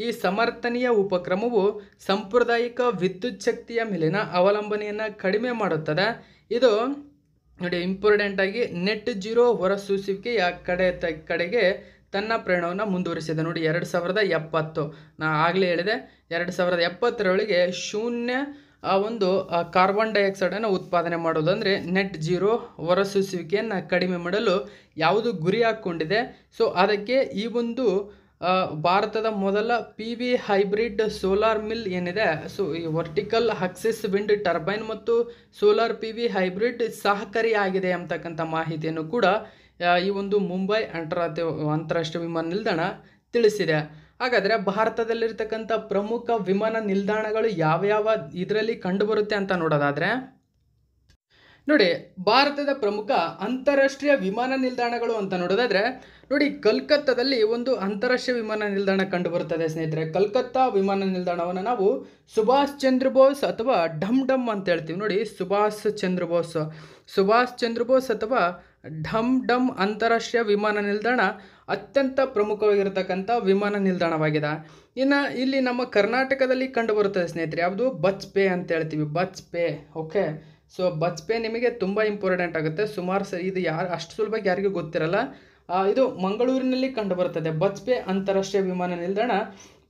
ಈ ಸಮರ್ಥನೀಯ ಉಪಕ್ರಮವು ಸಾಂಪ್ರದಾಯಿಕ ವಿದ್ಯುತ್ ಶಕ್ತಿಯ ಮೇಲಿನ ಅವಲಂಬನೆಯನ್ನು ಕಡಿಮೆ ಮಾಡುತ್ತದೆ. ಇದು ನೋಡಿ ಇಂಪಾರ್ಟೆಂಟಾಗಿ ನೆಟ್ ಜೀರೋ ಹೊರಸೂಸುವಿಕೆಯ ಕಡೆಗೆ ತನ್ನ ಪ್ರಯಾಣವನ್ನು ಮುಂದುವರಿಸಿದೆ. ನೋಡಿ 2070 ನಾ ಆಗಲೇ ಹೇಳಿದೆ 2070ರೊಳಗೆ ಶೂನ್ಯ ಒಂದು ಕಾರ್ಬನ್ ಡೈಆಕ್ಸೈಡನ್ನು ಉತ್ಪಾದನೆ ಮಾಡೋದು, ಅಂದರೆ ನೆಟ್ ಜೀರೋ ಹೊರಸೂಸುವಿಕೆಯನ್ನು ಕಡಿಮೆ ಮಾಡಲು ಯಾವುದು ಗುರಿ ಹಾಕ್ಕೊಂಡಿದೆ. ಸೊ ಅದಕ್ಕೆ ಈ ಒಂದು ಭಾರತದ ಮೊದಲ P V hybrid solar mill ಏನಿದೆ, ಸೊ ಈ ವರ್ಟಿಕಲ್ ಆಕ್ಸಿಸ್ ವಿಂಡ್ ಟರ್ಬೈನ್ ಮತ್ತು ಸೋಲಾರ್ ಪಿ ವಿ ಹೈಬ್ರಿಡ್ ಸಹಕಾರಿಯಾಗಿದೆ ಅಂತಕ್ಕಂಥ ಮಾಹಿತಿಯನ್ನು ಕೂಡ ಈ ಒಂದು ಮುಂಬೈ ಅಂತಾರಾಷ್ಟ್ರೀಯ ವಿಮಾನ ನಿಲ್ದಾಣ ತಿಳಿಸಿದೆ. ಹಾಗಾದರೆ ಭಾರತದಲ್ಲಿರ್ತಕ್ಕಂಥ ಪ್ರಮುಖ ವಿಮಾನ ನಿಲ್ದಾಣಗಳು ಯಾವ್ಯಾವ ಇದರಲ್ಲಿ ಕಂಡುಬರುತ್ತೆ ಅಂತ ನೋಡೋದಾದರೆ, ನೋಡಿ ಭಾರತದ ಪ್ರಮುಖ ಅಂತಾರಾಷ್ಟ್ರೀಯ ವಿಮಾನ ನಿಲ್ದಾಣಗಳು ಅಂತ ನೋಡೋದಾದರೆ, ನೋಡಿ ಕಲ್ಕತ್ತಾದಲ್ಲಿ ಒಂದು ಅಂತಾರಾಷ್ಟ್ರೀಯ ವಿಮಾನ ನಿಲ್ದಾಣ ಕಂಡುಬರುತ್ತದೆ ಸ್ನೇಹಿತರೆ. ಕಲ್ಕತ್ತಾ ವಿಮಾನ ನಿಲ್ದಾಣವನ್ನು ನಾವು ಸುಭಾಷ್ ಚಂದ್ರ ಬೋಸ್ ಅಥವಾ ಢಮ್ ಢಮ್ ಅಂತ ಹೇಳ್ತೀವಿ. ನೋಡಿ ಸುಭಾಷ್ ಚಂದ್ರ ಬೋಸ್ ಅಥವಾ ಢಮ್ ಢಮ್ ಅಂತಾರಾಷ್ಟ್ರೀಯ ವಿಮಾನ ನಿಲ್ದಾಣ ಅತ್ಯಂತ ಪ್ರಮುಖವಾಗಿರತಕ್ಕಂಥ ವಿಮಾನ ನಿಲ್ದಾಣವಾಗಿದೆ. ಇನ್ನು ಇಲ್ಲಿ ನಮ್ಮ ಕರ್ನಾಟಕದಲ್ಲಿ ಕಂಡುಬರುತ್ತದೆ ಸ್ನೇಹಿತರೆ, ಯಾವುದು ಬಚ್ಪೆ ಅಂತ ಹೇಳ್ತೀವಿ, ಬಚ್ಪೆ. ಓಕೆ, ಸೊ ಬಚ್ಪೆ ನಿಮಗೆ ತುಂಬ ಇಂಪಾರ್ಟೆಂಟ್ ಆಗುತ್ತೆ. ಸುಮಾರು ಇದು ಅಷ್ಟು ಸುಲಭವಾಗಿ ಯಾರಿಗೂ ಗೊತ್ತಿರಲ್ಲ. ಇದು ಮಂಗಳೂರಿನಲ್ಲಿ ಕಂಡುಬರುತ್ತದೆ. ಬಚ್ಪೆ ಅಂತಾರಾಷ್ಟ್ರೀಯ ವಿಮಾನ ನಿಲ್ದಾಣ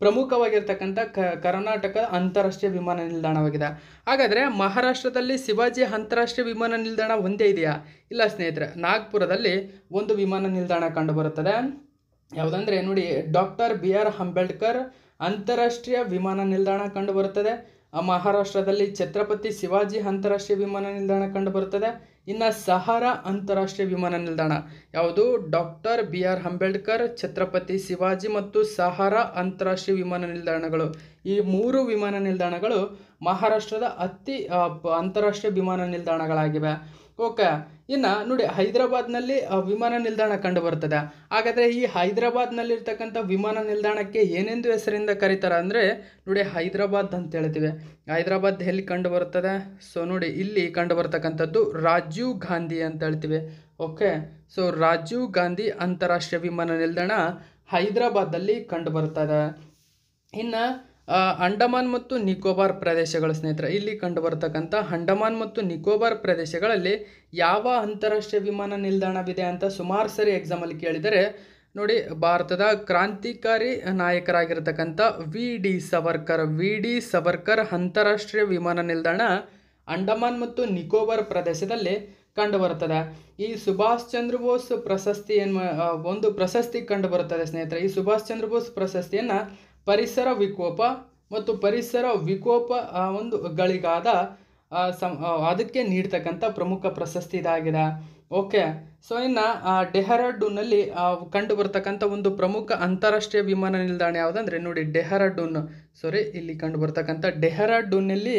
ಪ್ರಮುಖವಾಗಿರ್ತಕ್ಕಂಥ ಕರ್ನಾಟಕ ಅಂತಾರಾಷ್ಟ್ರೀಯ ವಿಮಾನ ನಿಲ್ದಾಣವಾಗಿದೆ. ಹಾಗಾದರೆ ಮಹಾರಾಷ್ಟ್ರದಲ್ಲಿ ಶಿವಾಜಿ ಅಂತಾರಾಷ್ಟ್ರೀಯ ವಿಮಾನ ನಿಲ್ದಾಣ ಒಂದೇ ಇದೆಯಾ? ಇಲ್ಲ ಸ್ನೇಹಿತರೆ, ನಾಗ್ಪುರದಲ್ಲಿ ಒಂದು ವಿಮಾನ ನಿಲ್ದಾಣ ಕಂಡುಬರುತ್ತದೆ. ಯಾವುದಂದರೆ ನೋಡಿ ಡಾಕ್ಟರ್ BR ಅಂಬೇಡ್ಕರ್ ಅಂತಾರಾಷ್ಟ್ರೀಯ ವಿಮಾನ ನಿಲ್ದಾಣ ಕಂಡುಬರುತ್ತದೆ. ಮಹಾರಾಷ್ಟ್ರದಲ್ಲಿ ಛತ್ರಪತಿ ಶಿವಾಜಿ ಅಂತಾರಾಷ್ಟ್ರೀಯ ವಿಮಾನ ನಿಲ್ದಾಣ ಕಂಡುಬರುತ್ತದೆ. ಇನ್ನು ಸಹಾರಾ ಅಂತಾರಾಷ್ಟ್ರೀಯ ವಿಮಾನ ನಿಲ್ದಾಣ ಯಾವುದು? ಡಾಕ್ಟರ್ BR ಅಂಬೇಡ್ಕರ್, ಛತ್ರಪತಿ ಶಿವಾಜಿ ಮತ್ತು ಸಹಾರಾ ಅಂತಾರಾಷ್ಟ್ರೀಯ ವಿಮಾನ ನಿಲ್ದಾಣಗಳು. ಈ 3 ವಿಮಾನ ನಿಲ್ದಾಣಗಳು ಮಹಾರಾಷ್ಟ್ರದ ಅಂತಾರಾಷ್ಟ್ರೀಯ ವಿಮಾನ ನಿಲ್ದಾಣಗಳಾಗಿವೆ. ಓಕೆ, ಇನ್ನು ನೋಡಿ ಹೈದರಾಬಾದ್ನಲ್ಲಿ ವಿಮಾನ ನಿಲ್ದಾಣ ಕಂಡುಬರ್ತದೆ. ಹಾಗಾದರೆ ಈ ಹೈದರಾಬಾದ್ನಲ್ಲಿರ್ತಕ್ಕಂಥ ವಿಮಾನ ನಿಲ್ದಾಣಕ್ಕೆ ಏನೆಂದು ಹೆಸರಿಂದ ಕರೀತಾರೆ ಅಂದರೆ ನೋಡಿ ಹೈದರಾಬಾದ್ ಅಂತ ಹೇಳ್ತೀವಿ. ಹೈದರಾಬಾದ್ ಎಲ್ಲಿ ಕಂಡುಬರುತ್ತದೆ? ಸೊ ನೋಡಿ ಇಲ್ಲಿ ಕಂಡುಬರ್ತಕ್ಕಂಥದ್ದು ರಾಜೀವ್ ಗಾಂಧಿ ಅಂತ ಹೇಳ್ತೀವಿ. ಓಕೆ, ಸೊ ರಾಜೀವ್ ಗಾಂಧಿ ಅಂತಾರಾಷ್ಟ್ರೀಯ ವಿಮಾನ ನಿಲ್ದಾಣ ಹೈದರಾಬಾದಲ್ಲಿ ಕಂಡುಬರ್ತದೆ. ಇನ್ನು ಅಂಡಮಾನ್ ಮತ್ತು ನಿಕೋಬಾರ್ ಪ್ರದೇಶಗಳು ಸ್ನೇಹಿತರೆ, ಇಲ್ಲಿ ಕಂಡುಬರ್ತಕ್ಕಂಥ ಅಂಡಮಾನ್ ಮತ್ತು ನಿಕೋಬಾರ್ ಪ್ರದೇಶಗಳಲ್ಲಿ ಯಾವ ಅಂತಾರಾಷ್ಟ್ರೀಯ ವಿಮಾನ ನಿಲ್ದಾಣವಿದೆ ಅಂತ ಸುಮಾರು ಸರಿ ಎಕ್ಸಾಮಲ್ಲಿ ಕೇಳಿದರೆ ನೋಡಿ ಭಾರತದ ಕ್ರಾಂತಿಕಾರಿ ನಾಯಕರಾಗಿರ್ತಕ್ಕಂಥ ವಿ ಡಿ ಸವರ್ಕರ್ ಅಂತಾರಾಷ್ಟ್ರೀಯ ವಿಮಾನ ನಿಲ್ದಾಣ ಅಂಡಮಾನ್ ಮತ್ತು ನಿಕೋಬಾರ್ ಪ್ರದೇಶದಲ್ಲಿ ಕಂಡುಬರುತ್ತದೆ. ಈ ಸುಭಾಷ್ ಚಂದ್ರ ಬೋಸ್ ಪ್ರಶಸ್ತಿ ಒಂದು ಪ್ರಶಸ್ತಿ ಕಂಡುಬರುತ್ತದೆ ಸ್ನೇಹಿತರೆ. ಈ ಸುಭಾಷ್ ಚಂದ್ರ ಬೋಸ್ ಪ್ರಶಸ್ತಿಯನ್ನು ಪರಿಸರ ವಿಕೋಪ ಮತ್ತು ಪರಿಸರ ವಿಕೋಪ ಒಂದು ಗಳಿಗಾದ ಅದಕ್ಕೆ ನೀಡ್ತಕ್ಕಂಥ ಪ್ರಮುಖ ಪ್ರಶಸ್ತಿ ಇದಾಗಿದೆ. ಓಕೆ, ಸೊ ಇನ್ನು ಡೆಹ್ರಾಡೂನ್ನಲ್ಲಿ ಕಂಡು ಬರ್ತಕ್ಕಂಥ ಒಂದು ಪ್ರಮುಖ ಅಂತಾರಾಷ್ಟ್ರೀಯ ವಿಮಾನ ನಿಲ್ದಾಣ ಯಾವುದಂದರೆ ನೋಡಿ ಇಲ್ಲಿ ಕಂಡು ಬರ್ತಕ್ಕಂಥ ಡೆಹ್ರಾಡೂನ್ನಲ್ಲಿ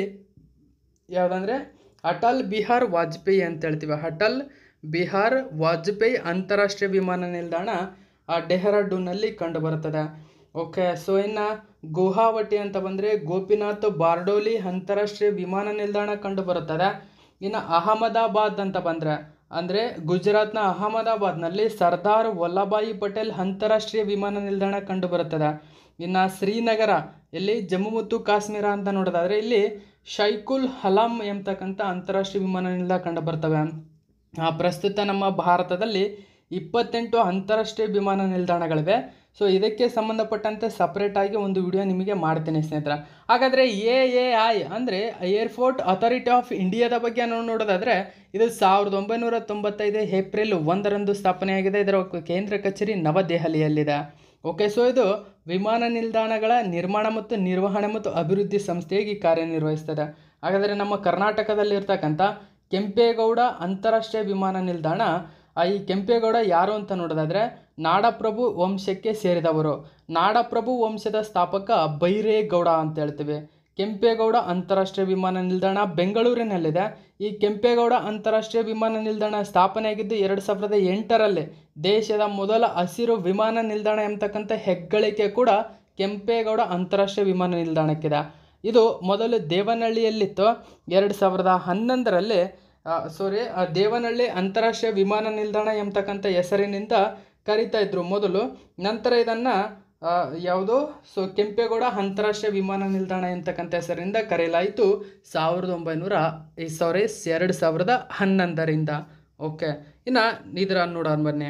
ಯಾವುದಂದರೆ ಅಟಲ್ ಬಿಹಾರ್ ವಾಜಪೇಯಿ ಅಂತ ಹೇಳ್ತೀವಿ. ಅಟಲ್ ಬಿಹಾರ್ ವಾಜಪೇಯಿ ಅಂತಾರಾಷ್ಟ್ರೀಯ ವಿಮಾನ ನಿಲ್ದಾಣ ಡೆಹ್ರಾಡೂನ್ನಲ್ಲಿ ಕಂಡು ಬರ್ತದೆ. ಓಕೆ, ಸೊ ಇನ್ನು ಗುವಾಹಟಿ ಅಂತ ಬಂದರೆ ಗೋಪಿನಾಥ್ ಬಾರ್ಡೋಲಿ ಅಂತಾರಾಷ್ಟ್ರೀಯ ವಿಮಾನ ನಿಲ್ದಾಣ ಕಂಡು ಬರುತ್ತದೆ. ಇನ್ನು ಅಹಮದಾಬಾದ್ ಅಂತ ಬಂದರೆ ಅಂದರೆ ಗುಜರಾತ್ನ ಅಹಮದಾಬಾದ್ನಲ್ಲಿ ಸರ್ದಾರ್ ವಲ್ಲಭಾಯಿ ಪಟೇಲ್ ಅಂತಾರಾಷ್ಟ್ರೀಯ ವಿಮಾನ ನಿಲ್ದಾಣ ಕಂಡು ಬರುತ್ತದೆ. ಇನ್ನು ಶ್ರೀನಗರ ಇಲ್ಲಿ ಜಮ್ಮು ಮತ್ತು ಕಾಶ್ಮೀರ ಅಂತ ನೋಡೋದಾದರೆ ಇಲ್ಲಿ ಶೈಖುಲ್ ಹಲಾಮ್ ಎಂಬತಕ್ಕಂಥ ಅಂತಾರಾಷ್ಟ್ರೀಯ ವಿಮಾನ ನಿಲ್ದಾಣ ಕಂಡು ಬರ್ತವೆ. ಪ್ರಸ್ತುತ ನಮ್ಮ ಭಾರತದಲ್ಲಿ 28 ಅಂತಾರಾಷ್ಟ್ರೀಯ ವಿಮಾನ ನಿಲ್ದಾಣಗಳಿವೆ. ಸೊ ಇದಕ್ಕೆ ಸಂಬಂಧಪಟ್ಟಂತೆ ಸಪ್ರೇಟಾಗಿ ಒಂದು ವಿಡಿಯೋ ನಿಮಗೆ ಮಾಡ್ತೀನಿ ಸ್ನೇಹಿತರೆ. ಹಾಗಾದರೆ AAI ಅಂದರೆ ಏರ್ಪೋರ್ಟ್ ಅಥಾರಿಟಿ ಆಫ್ ಇಂಡಿಯಾದ ಬಗ್ಗೆ ನಾವು ನೋಡೋದಾದರೆ ಇದು 1995 ಏಪ್ರಿಲ್ 1ರಂದು ಸ್ಥಾಪನೆಯಾಗಿದೆ. ಇದರ ಕೇಂದ್ರ ಕಚೇರಿ ನವದೆಹಲಿಯಲ್ಲಿದೆ. ಓಕೆ, ಸೊ ಇದು ವಿಮಾನ ನಿಲ್ದಾಣಗಳ ನಿರ್ಮಾಣ ಮತ್ತು ನಿರ್ವಹಣೆ ಮತ್ತು ಅಭಿವೃದ್ಧಿ ಸಂಸ್ಥೆಯಾಗಿ ಕಾರ್ಯನಿರ್ವಹಿಸ್ತದೆ. ಹಾಗಾದರೆ ನಮ್ಮ ಕರ್ನಾಟಕದಲ್ಲಿರ್ತಕ್ಕಂಥ ಕೆಂಪೇಗೌಡ ಅಂತಾರಾಷ್ಟ್ರೀಯ ವಿಮಾನ ನಿಲ್ದಾಣ, ಈ ಕೆಂಪೇಗೌಡ ಯಾರು ಅಂತ ನೋಡೋದಾದರೆ ನಾಡಪ್ರಭು ವಂಶಕ್ಕೆ ಸೇರಿದವರು. ನಾಡಪ್ರಭು ವಂಶದ ಸ್ಥಾಪಕ ಬೈರೇಗೌಡ ಅಂತ ಹೇಳ್ತೀವಿ. ಕೆಂಪೇಗೌಡ ಅಂತಾರಾಷ್ಟ್ರೀಯ ವಿಮಾನ ನಿಲ್ದಾಣ ಬೆಂಗಳೂರಿನಲ್ಲಿದೆ. ಈ ಕೆಂಪೇಗೌಡ ಅಂತಾರಾಷ್ಟ್ರೀಯ ವಿಮಾನ ನಿಲ್ದಾಣ ಸ್ಥಾಪನೆಯಾಗಿದ್ದು 2008ರಲ್ಲಿ. ದೇಶದ ಮೊದಲ ಹಸಿರು ವಿಮಾನ ನಿಲ್ದಾಣ ಎಂಬತಕ್ಕಂಥ ಹೆಗ್ಗಳಿಕೆ ಕೂಡ ಕೆಂಪೇಗೌಡ ಅಂತಾರಾಷ್ಟ್ರೀಯ ವಿಮಾನ ನಿಲ್ದಾಣಕ್ಕಿದೆ. ಇದು ಮೊದಲು ದೇವನಹಳ್ಳಿಯಲ್ಲಿತ್ತು. 2011ರಲ್ಲಿ ದೇವನಹಳ್ಳಿ ಅಂತಾರಾಷ್ಟ್ರೀಯ ವಿಮಾನ ನಿಲ್ದಾಣ ಎಂಬತಕ್ಕಂಥ ಹೆಸರಿನಿಂದ ಕರೀತಾ ಇದ್ರು ಮೊದಲು. ನಂತರ ಇದನ್ನು ಕೆಂಪೇಗೌಡ ಅಂತಾರಾಷ್ಟ್ರೀಯ ವಿಮಾನ ನಿಲ್ದಾಣ ಎಂಬತಕ್ಕಂಥ ಹೆಸರಿನಿಂದ ಕರೆಯಲಾಯಿತು 2011ರಿಂದ. ಓಕೆ, ಇನ್ನು ಇದರ ನೋಡೋಣ ಬನ್ನಿ.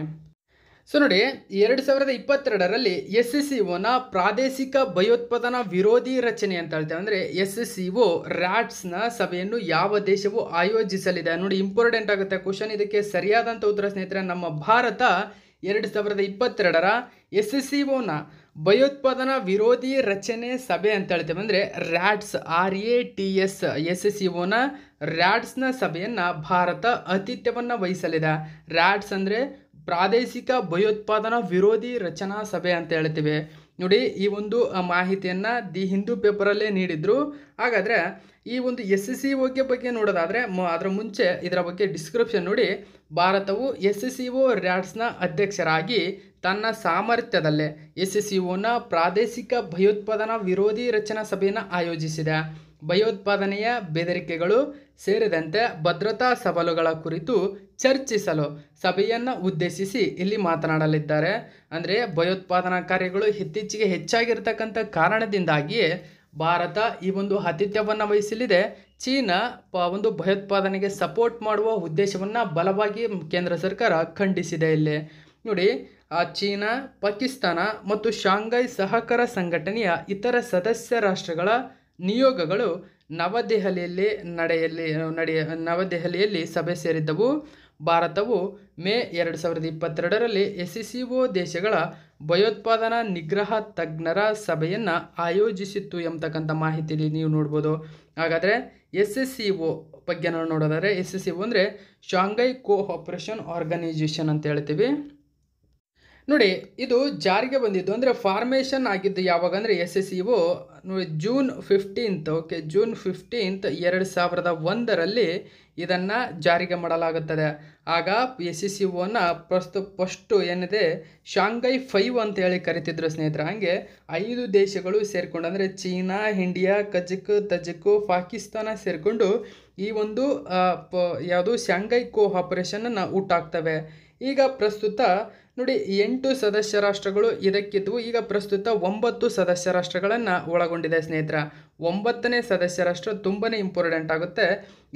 ಸೊ ನೋಡಿ, 2022ರಲ್ಲಿ SCOನ ಪ್ರಾದೇಶಿಕ ಭಯೋತ್ಪಾದನಾ ವಿರೋಧಿ ರಚನೆ ಅಂತ ಹೇಳ್ತೇವೆ. ಅಂದರೆ SCO ರ್ಯಾಟ್ಸ್ನ ಸಭೆಯನ್ನು ಯಾವ ದೇಶವು ಆಯೋಜಿಸಲಿದೆ? ನೋಡಿ, ಇಂಪಾರ್ಟೆಂಟ್ ಆಗುತ್ತೆ ಕ್ವಶನ್. ಇದಕ್ಕೆ ಸರಿಯಾದಂಥ ಉತ್ತರ ಸ್ನೇಹಿತರೆ, ನಮ್ಮ ಭಾರತ 2022ರ SCOನ ಭಯೋತ್ಪಾದನಾ ವಿರೋಧಿ ರಚನೆ ಸಭೆ ಅಂತ ಹೇಳ್ತೇವೆ. ಅಂದರೆ ರ್ಯಾಟ್ಸ್ RATS SCOನ ರ್ಯಾಟ್ಸ್ನ ಸಭೆಯನ್ನು ಭಾರತ ಆತಿಥ್ಯವನ್ನು ವಹಿಸಲಿದೆ. ರ್ಯಾಟ್ಸ್ ಅಂದರೆ ಪ್ರಾದೇಶಿಕ ಭಯೋತ್ಪಾದನಾ ವಿರೋಧಿ ರಚನಾ ಸಭೆ ಅಂತ ಹೇಳ್ತೀವಿ. ನೋಡಿ, ಈ ಒಂದು ಮಾಹಿತಿಯನ್ನು ದಿ ಹಿಂದೂ ಪೇಪರಲ್ಲೇ ನೀಡಿದ್ರು. ಹಾಗಾದರೆ ಈ ಒಂದು SCO ಬಗ್ಗೆ ನೋಡೋದಾದರೆ ಅದರ ಮುಂಚೆ ಇದರ ಬಗ್ಗೆ ಡಿಸ್ಕ್ರಿಪ್ಷನ್ ನೋಡಿ. ಭಾರತವು SCO ರ್ಯಾಟ್ಸ್ನ ಅಧ್ಯಕ್ಷರಾಗಿ ತನ್ನ ಸಾಮರ್ಥ್ಯದಲ್ಲೇ SCOನ ಪ್ರಾದೇಶಿಕ ಭಯೋತ್ಪಾದನಾ ವಿರೋಧಿ ರಚನಾ ಸಭೆಯನ್ನು ಆಯೋಜಿಸಿದೆ. ಭಯೋತ್ಪಾದನೆಯ ಬೆದರಿಕೆಗಳು ಸೇರಿದಂತೆ ಭದ್ರತಾ ಸವಾಲುಗಳ ಕುರಿತು ಚರ್ಚಿಸಲು ಸಭೆಯನ್ನು ಉದ್ದೇಶಿಸಿ ಇಲ್ಲಿ ಮಾತನಾಡಲಿದ್ದಾರೆ. ಅಂದರೆ ಭಯೋತ್ಪಾದನಾ ಕಾರ್ಯಗಳು ಇತ್ತೀಚೆಗೆ ಹೆಚ್ಚಾಗಿರ್ತಕ್ಕಂಥ ಕಾರಣದಿಂದಾಗಿಯೇ ಭಾರತ ಈ ಒಂದು ಆತಿಥ್ಯವನ್ನು ವಹಿಸಲಿದೆ. ಚೀನಾ ಒಂದು ಭಯೋತ್ಪಾದನೆಗೆ ಸಪೋರ್ಟ್ ಮಾಡುವ ಉದ್ದೇಶವನ್ನು ಬಲವಾಗಿ ಕೇಂದ್ರ ಸರ್ಕಾರ ಖಂಡಿಸಿದೆ. ಇಲ್ಲಿ ನೋಡಿ, ಚೀನಾ, ಪಾಕಿಸ್ತಾನ ಮತ್ತು ಶಾಂಘೈ ಸಹಕಾರ ಸಂಘಟನೆಯ ಇತರ ಸದಸ್ಯ ರಾಷ್ಟ್ರಗಳ ನಿಯೋಗಗಳು ನವದೆಹಲಿಯಲ್ಲಿ ಸಭೆ ಸೇರಿದ್ದವು. ಭಾರತವು ಮೇ 2022ರಲ್ಲಿ SCO ದೇಶಗಳ ಭಯೋತ್ಪಾದನಾ ನಿಗ್ರಹ ತಜ್ಞರ ಸಭೆಯನ್ನು ಆಯೋಜಿಸಿತ್ತು ಎಂಬತಕ್ಕಂಥ ಮಾಹಿತಿಯಲ್ಲಿ ನೀವು ನೋಡ್ಬೋದು. ಹಾಗಾದರೆ SCO ಬಗ್ಗೆ ನಾವು ನೋಡೋದಾದರೆ SCO ಅಂದರೆ ಶಾಂಘೈ ಕೋಆಪರೇಷನ್ ಆರ್ಗನೈಜೇಷನ್ ಅಂತ ಹೇಳ್ತೀವಿ. ನೋಡಿ, ಇದು ಜಾರಿಗೆ ಬಂದಿದ್ದು ಅಂದರೆ ಫಾರ್ಮೇಷನ್ ಆಗಿದ್ದು ಯಾವಾಗ ಅಂದರೆ SCO ಜೂನ್ 15 ಜೂನ್ 15, 2001ರಲ್ಲಿ ಇದನ್ನು ಜಾರಿಗೆ ಮಾಡಲಾಗುತ್ತದೆ. ಆಗ SCOನ ಫಸ್ಟು ಏನಿದೆ ಶಾಂಘೈ 5 ಅಂತ ಹೇಳಿ ಕರಿತಿದ್ರು ಸ್ನೇಹಿತರೆ. ಹಾಗೆ 5 ದೇಶಗಳು ಸೇರಿಕೊಂಡು ಅಂದರೆ ಚೀನಾ, ಇಂಡಿಯಾ, ತಜಿಕ್, ಪಾಕಿಸ್ತಾನ ಸೇರಿಕೊಂಡು ಈ ಒಂದು ಶಾಂಘೈ ಕೋಆಪರೇಷನನ್ನು ಹುಟ್ಟಾಕ್ತವೆ. ಈಗ ಪ್ರಸ್ತುತ ನೋಡಿ 8 ಸದಸ್ಯ ರಾಷ್ಟ್ರಗಳು ಇದಕ್ಕಿದ್ವು. ಈಗ ಪ್ರಸ್ತುತ 9 ಸದಸ್ಯ ರಾಷ್ಟ್ರಗಳನ್ನು ಒಳಗೊಂಡಿದೆ ಸ್ನೇಹಿತರ. 9ನೇ ಸದಸ್ಯ ರಾಷ್ಟ್ರ ತುಂಬಾ ಇಂಪಾರ್ಟೆಂಟ್ ಆಗುತ್ತೆ.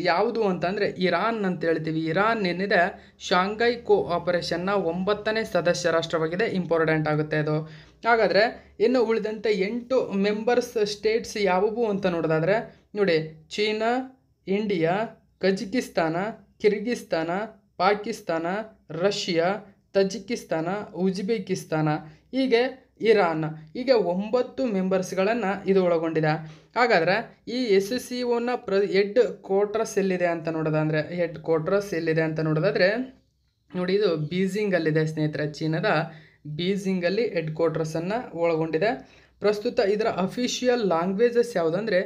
ಯಾವುದು ಅಂತಂದರೆ ಇರಾನ್ ಅಂತ ಹೇಳ್ತೀವಿ. ಇರಾನ್ ಏನಿದೆ ಶಾಂಘೈ ಕೋಆಪರೇಷನ್ನ 9ನೇ ಸದಸ್ಯ ರಾಷ್ಟ್ರವಾಗಿದೆ. ಇಂಪಾರ್ಟೆಂಟ್ ಆಗುತ್ತೆ ಅದು. ಹಾಗಾದರೆ ಇನ್ನು ಉಳಿದಂತೆ 8 ಮೆಂಬರ್ಸ್ ಸ್ಟೇಟ್ಸ್ ಯಾವುವು ಅಂತ ನೋಡೋದಾದರೆ ನೋಡಿ, China, India, Kazakhstan, Kyrgyzstan, Pakistan, Russia, Tajikistan, Uzbekistan, ಹೀಗೆ ಇರಾನ್, ಹೀಗೆ 9 ಮೆಂಬರ್ಸ್ಗಳನ್ನು ಇದು ಒಳಗೊಂಡಿದೆ. ಹಾಗಾದರೆ ಈ SCOನ ಹೆಡ್ ಕ್ವಾರ್ಟರ್ಸ್ ಎಲ್ಲಿದೆ ಅಂತ ನೋಡೋದಾದರೆ ನೋಡಿ, ಇದು ಬೀಜಿಂಗಲ್ಲಿದೆ ಸ್ನೇಹಿತರೆ. ಚೀನಾದ ಬೀಜಿಂಗಲ್ಲಿ ಹೆಡ್ ಕ್ವಾರ್ಟರ್ಸನ್ನು ಒಳಗೊಂಡಿದೆ. ಪ್ರಸ್ತುತ ಇದರ ಅಫಿಷಿಯಲ್ ಲ್ಯಾಂಗ್ವೇಜಸ್ ಯಾವುದಂದರೆ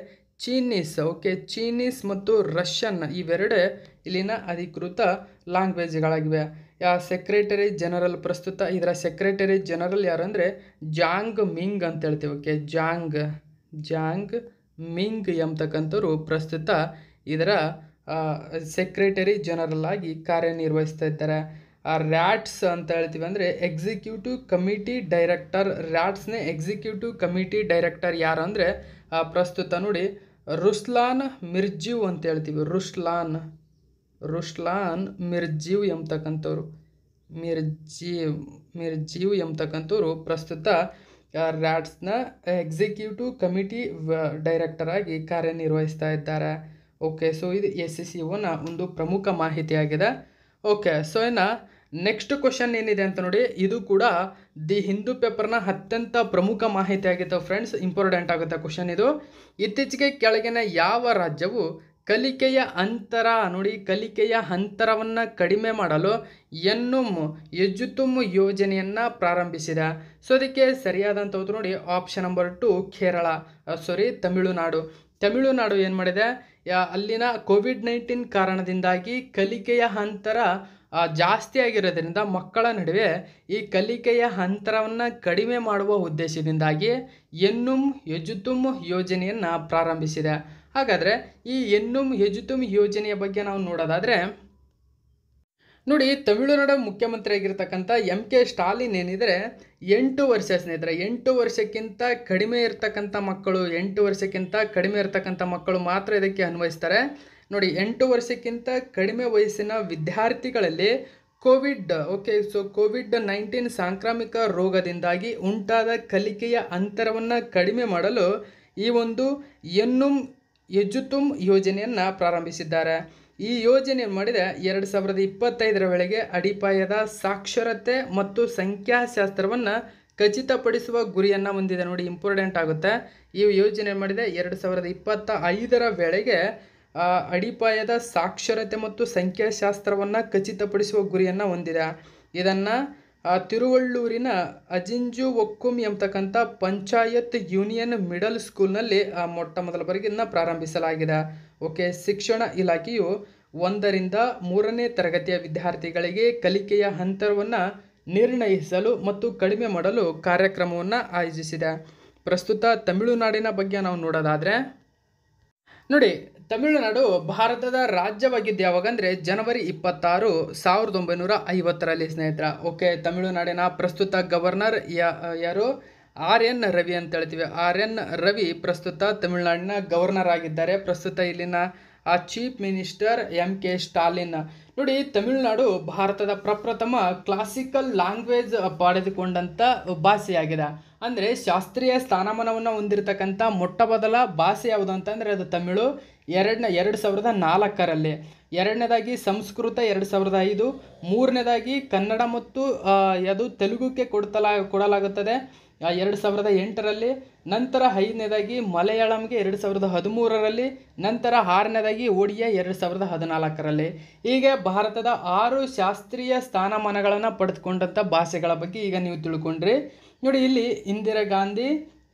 ಚೀನೀಸ್. ಚೀನೀಸ್ ಮತ್ತು ರಷ್ಯನ್ ಇವೆರಡೇ ಇಲ್ಲಿನ ಅಧಿಕೃತ ಲ್ಯಾಂಗ್ವೇಜ್ಗಳಾಗಿವೆ. ಸೆಕ್ರೆಟರಿ ಜನರಲ್, ಪ್ರಸ್ತುತ ಇದರ ಸೆಕ್ರೆಟರಿ ಜನರಲ್ ಯಾರು ಅಂದರೆ ಜಾಂಗ್ ಮಿಂಗ್ ಅಂತ ಹೇಳ್ತೀವಿ. ಜಾಂಗ್ ಮಿಂಗ್ ಎಂಬತಕ್ಕಂಥವ್ರು ಪ್ರಸ್ತುತ ಇದರ ಸೆಕ್ರೆಟರಿ ಜನರಲ್ ಆಗಿ ಕಾರ್ಯನಿರ್ವಹಿಸ್ತಾ ಇದ್ದಾರೆ. ರ್ಯಾಟ್ಸ್ ಅಂತ ಹೇಳ್ತೀವಿ ಅಂದರೆ ಎಕ್ಸಿಕ್ಯೂಟಿವ್ ಕಮಿಟಿ ಡೈರೆಕ್ಟರ್. ರ್ಯಾಟ್ಸ್ನೇ ಎಕ್ಸಿಕ್ಯೂಟಿವ್ ಕಮಿಟಿ ಡೈರೆಕ್ಟರ್ ಯಾರು ಅಂದರೆ ಪ್ರಸ್ತುತ ನೋಡಿ ರುಸ್ಲಾನ್ ಮಿರ್ಜಿವ್ ಅಂತ ಹೇಳ್ತೀವಿ. ರುಸ್ಲಾನ್ ಮಿರ್ಜಿವ್ ಎಂಬತಕ್ಕಂಥವ್ರು. ಮಿರ್ಜೀವ್ ಮಿರ್ಜೀವ್ ಎಂಬತಕ್ಕಂಥವ್ರು ಪ್ರಸ್ತುತ ರ್ಯಾಟ್ಸ್ನ ಎಕ್ಸಿಕ್ಯೂಟಿವ್ ಕಮಿಟಿ ಡೈರೆಕ್ಟರ್ ಆಗಿ ಕಾರ್ಯನಿರ್ವಹಿಸ್ತಾ ಇದ್ದಾರೆ. ಓಕೆ, ಸೊ ಇದು SCOನ ಒಂದು ಪ್ರಮುಖ ಮಾಹಿತಿಯಾಗಿದೆ. ಓಕೆ, ಸೊ ಇನ್ನು ನೆಕ್ಸ್ಟ್ ಕ್ವಶನ್ ಏನಿದೆ ಅಂತ ನೋಡಿ, ಇದು ಕೂಡ ದಿ ಹಿಂದೂ ಪೇಪರ್ನ ಅತ್ಯಂತ ಪ್ರಮುಖ ಮಾಹಿತಿ ಆಗಿತ್ತು ಫ್ರೆಂಡ್ಸ್, ಇಂಪಾರ್ಟೆಂಟ್ ಆಗುತ್ತೆ ಕ್ವಶನ್ ಇದು. ಇತ್ತೀಚೆಗೆ ಕೆಳಗಿನ ಯಾವ ರಾಜ್ಯವು ಕಲಿಕೆಯ ಅಂತರ ನೋಡಿ ಕಲಿಕೆಯ ಅಂತರವನ್ನು ಕಡಿಮೆ ಮಾಡಲು ಎಜುತುಮ್ ಯೋಜನೆಯನ್ನು ಪ್ರಾರಂಭಿಸಿದೆ? ಸೊ ಅದಕ್ಕೆ ಸರಿಯಾದಂಥ ಉತ್ತರ ನೋಡಿ ಆಪ್ಷನ್ ನಂಬರ್ 2 ಕೇರಳ, ತಮಿಳುನಾಡು ಏನು ಮಾಡಿದೆ, ಅಲ್ಲಿನ ಕೋವಿಡ್-19 ಕಾರಣದಿಂದಾಗಿ ಕಲಿಕೆಯ ಅಂತರ ಜಾಸ್ತಿ ಆಗಿರೋದ್ರಿಂದ ಮಕ್ಕಳ ನಡುವೆ ಈ ಕಲಿಕೆಯ ಅಂತರವನ್ನು ಕಡಿಮೆ ಮಾಡುವ ಉದ್ದೇಶದಿಂದಾಗಿ ಎಜುತುಮ್ ಯೋಜನೆಯನ್ನು ಪ್ರಾರಂಭಿಸಿದೆ. ಹಾಗಾದರೆ ಈ ಎಜುತುಮ್ ಯೋಜನೆಯ ಬಗ್ಗೆ ನಾವು ನೋಡೋದಾದರೆ ನೋಡಿ, ತಮಿಳುನಾಡು ಮುಖ್ಯಮಂತ್ರಿ ಆಗಿರ್ತಕ್ಕಂಥ MK ಸ್ಟಾಲಿನ್ ಏನಿದ್ರೆ 8 ವರ್ಷ ಸ್ನೇಹಿತರೆ, 8 ವರ್ಷಕ್ಕಿಂತ ಕಡಿಮೆ ಇರ್ತಕ್ಕಂಥ ಮಕ್ಕಳು ಮಾತ್ರ ಇದಕ್ಕೆ ಅನ್ವಯಿಸ್ತಾರೆ. ನೋಡಿ, 8 ವರ್ಷಕ್ಕಿಂತ ಕಡಿಮೆ ವಯಸ್ಸಿನ ವಿದ್ಯಾರ್ಥಿಗಳಲ್ಲಿ ಕೋವಿಡ್-19 ಸಾಂಕ್ರಾಮಿಕ ರೋಗದಿಂದಾಗಿ ಉಂಟಾದ ಕಲಿಕೆಯ ಅಂತರವನ್ನು ಕಡಿಮೆ ಮಾಡಲು ಈ ಒಂದು ಎಜುತುಮ್ ಯೋಜನೆಯನ್ನು ಪ್ರಾರಂಭಿಸಿದ್ದಾರೆ. ಈ ಯೋಜನೆ ಮಾಡಿದ 2025 ವೇಳೆಗೆ ಅಡಿಪಾಯದ ಸಾಕ್ಷರತೆ ಮತ್ತು ಸಂಖ್ಯಾಶಾಸ್ತ್ರವನ್ನು ಖಚಿತಪಡಿಸುವ ಗುರಿಯನ್ನು ಹೊಂದಿದೆ. ನೋಡಿ, ಇಂಪಾರ್ಟೆಂಟ್ ಆಗುತ್ತೆ. ಈ ಯೋಜನೆ ಮಾಡಿದ 2025 ವೇಳೆಗೆ ಅಡಿಪಾಯದ ಸಾಕ್ಷರತೆ ಮತ್ತು ಸಂಖ್ಯಾಶಾಸ್ತ್ರವನ್ನು ಖಚಿತಪಡಿಸುವ ಗುರಿಯನ್ನು ಹೊಂದಿದೆ. ಇದನ್ನು ತಿರುವಳ್ಳೂರಿನ ಅಜಿಂಜು ಒಕ್ಕುಮ್ ಎಂಬತಕ್ಕಂಥ ಪಂಚಾಯತ್ ಯೂನಿಯನ್ ಮಿಡಲ್ ಸ್ಕೂಲ್ನಲ್ಲಿ ಮೊಟ್ಟ ಮೊದಲ ಬಾರಿಗೆ ಇದನ್ನು ಪ್ರಾರಂಭಿಸಲಾಗಿದೆ. ಓಕೆ, ಶಿಕ್ಷಣ ಇಲಾಖೆಯು 1ರಿಂದ 3ನೇ ತರಗತಿಯ ವಿದ್ಯಾರ್ಥಿಗಳಿಗೆ ಕಲಿಕೆಯ ಅಂತರವನ್ನು ನಿರ್ಣಯಿಸಲು ಮತ್ತು ಕಡಿಮೆ ಮಾಡಲು ಕಾರ್ಯಕ್ರಮವನ್ನು ಆಯೋಜಿಸಿದೆ. ಪ್ರಸ್ತುತ ತಮಿಳುನಾಡಿನ ಬಗ್ಗೆ ನಾವು ನೋಡೋದಾದರೆ ನೋಡಿ, ತಮಿಳುನಾಡು ಭಾರತದ ರಾಜ್ಯವಾಗಿದ್ದು ಯಾವಾಗ ಅಂದರೆ ಜನವರಿ 26, 1950ರಲ್ಲಿ ಸ್ನೇಹಿತರ. ಓಕೆ, ತಮಿಳುನಾಡಿನ ಪ್ರಸ್ತುತ ಗವರ್ನರ್ ಯಾರು? RN ರವಿ ಅಂತ ಹೇಳ್ತೀವಿ. RN ರವಿ ಪ್ರಸ್ತುತ ತಮಿಳುನಾಡಿನ ಗವರ್ನರ್ ಆಗಿದ್ದಾರೆ. ಪ್ರಸ್ತುತ ಇಲ್ಲಿನ ಚೀಫ್ ಮಿನಿಸ್ಟರ್ MK ಸ್ಟಾಲಿನ್. ನೋಡಿ, ತಮಿಳುನಾಡು ಭಾರತದ ಪ್ರಪ್ರಥಮ ಕ್ಲಾಸಿಕಲ್ ಲ್ಯಾಂಗ್ವೇಜ್ ಪಡೆದುಕೊಂಡಂಥ ಭಾಷೆಯಾಗಿದೆ. ಅಂದರೆ ಶಾಸ್ತ್ರೀಯ ಸ್ಥಾನಮಾನವನ್ನು ಹೊಂದಿರತಕ್ಕಂಥ ಮೊಟ್ಟ ಮೊದಲ ಭಾಷೆ ಯಾವುದು ಅಂತಂದರೆ ಅದು ತಮಿಳು. 2004ರಲ್ಲಿ, ಎರಡನೇದಾಗಿ ಸಂಸ್ಕೃತ 2005, ಮೂರನೇದಾಗಿ ಕನ್ನಡ ಮತ್ತು ಅದು ತೆಲುಗುಕ್ಕೆ ಕೊಡಲಾಗುತ್ತದೆ 2008ರಲ್ಲಿ, ನಂತರ 5ನೇದಾಗಿ ಮಲಯಾಳಂಗೆ 2013ರಲ್ಲಿ, ನಂತರ 6ನೇದಾಗಿ ಒಡಿಯಾ 2014ರಲ್ಲಿ. ಹೀಗೆ ಭಾರತದ 6 ಶಾಸ್ತ್ರೀಯ ಸ್ಥಾನಮಾನಗಳನ್ನು ಪಡೆದುಕೊಂಡಂಥ ಭಾಷೆಗಳ ಬಗ್ಗೆ ಈಗ ನೀವು ತಿಳ್ಕೊಂಡ್ರಿ. ನೋಡಿ, ಇಲ್ಲಿ ಇಂದಿರಾ ಗಾಂಧಿ,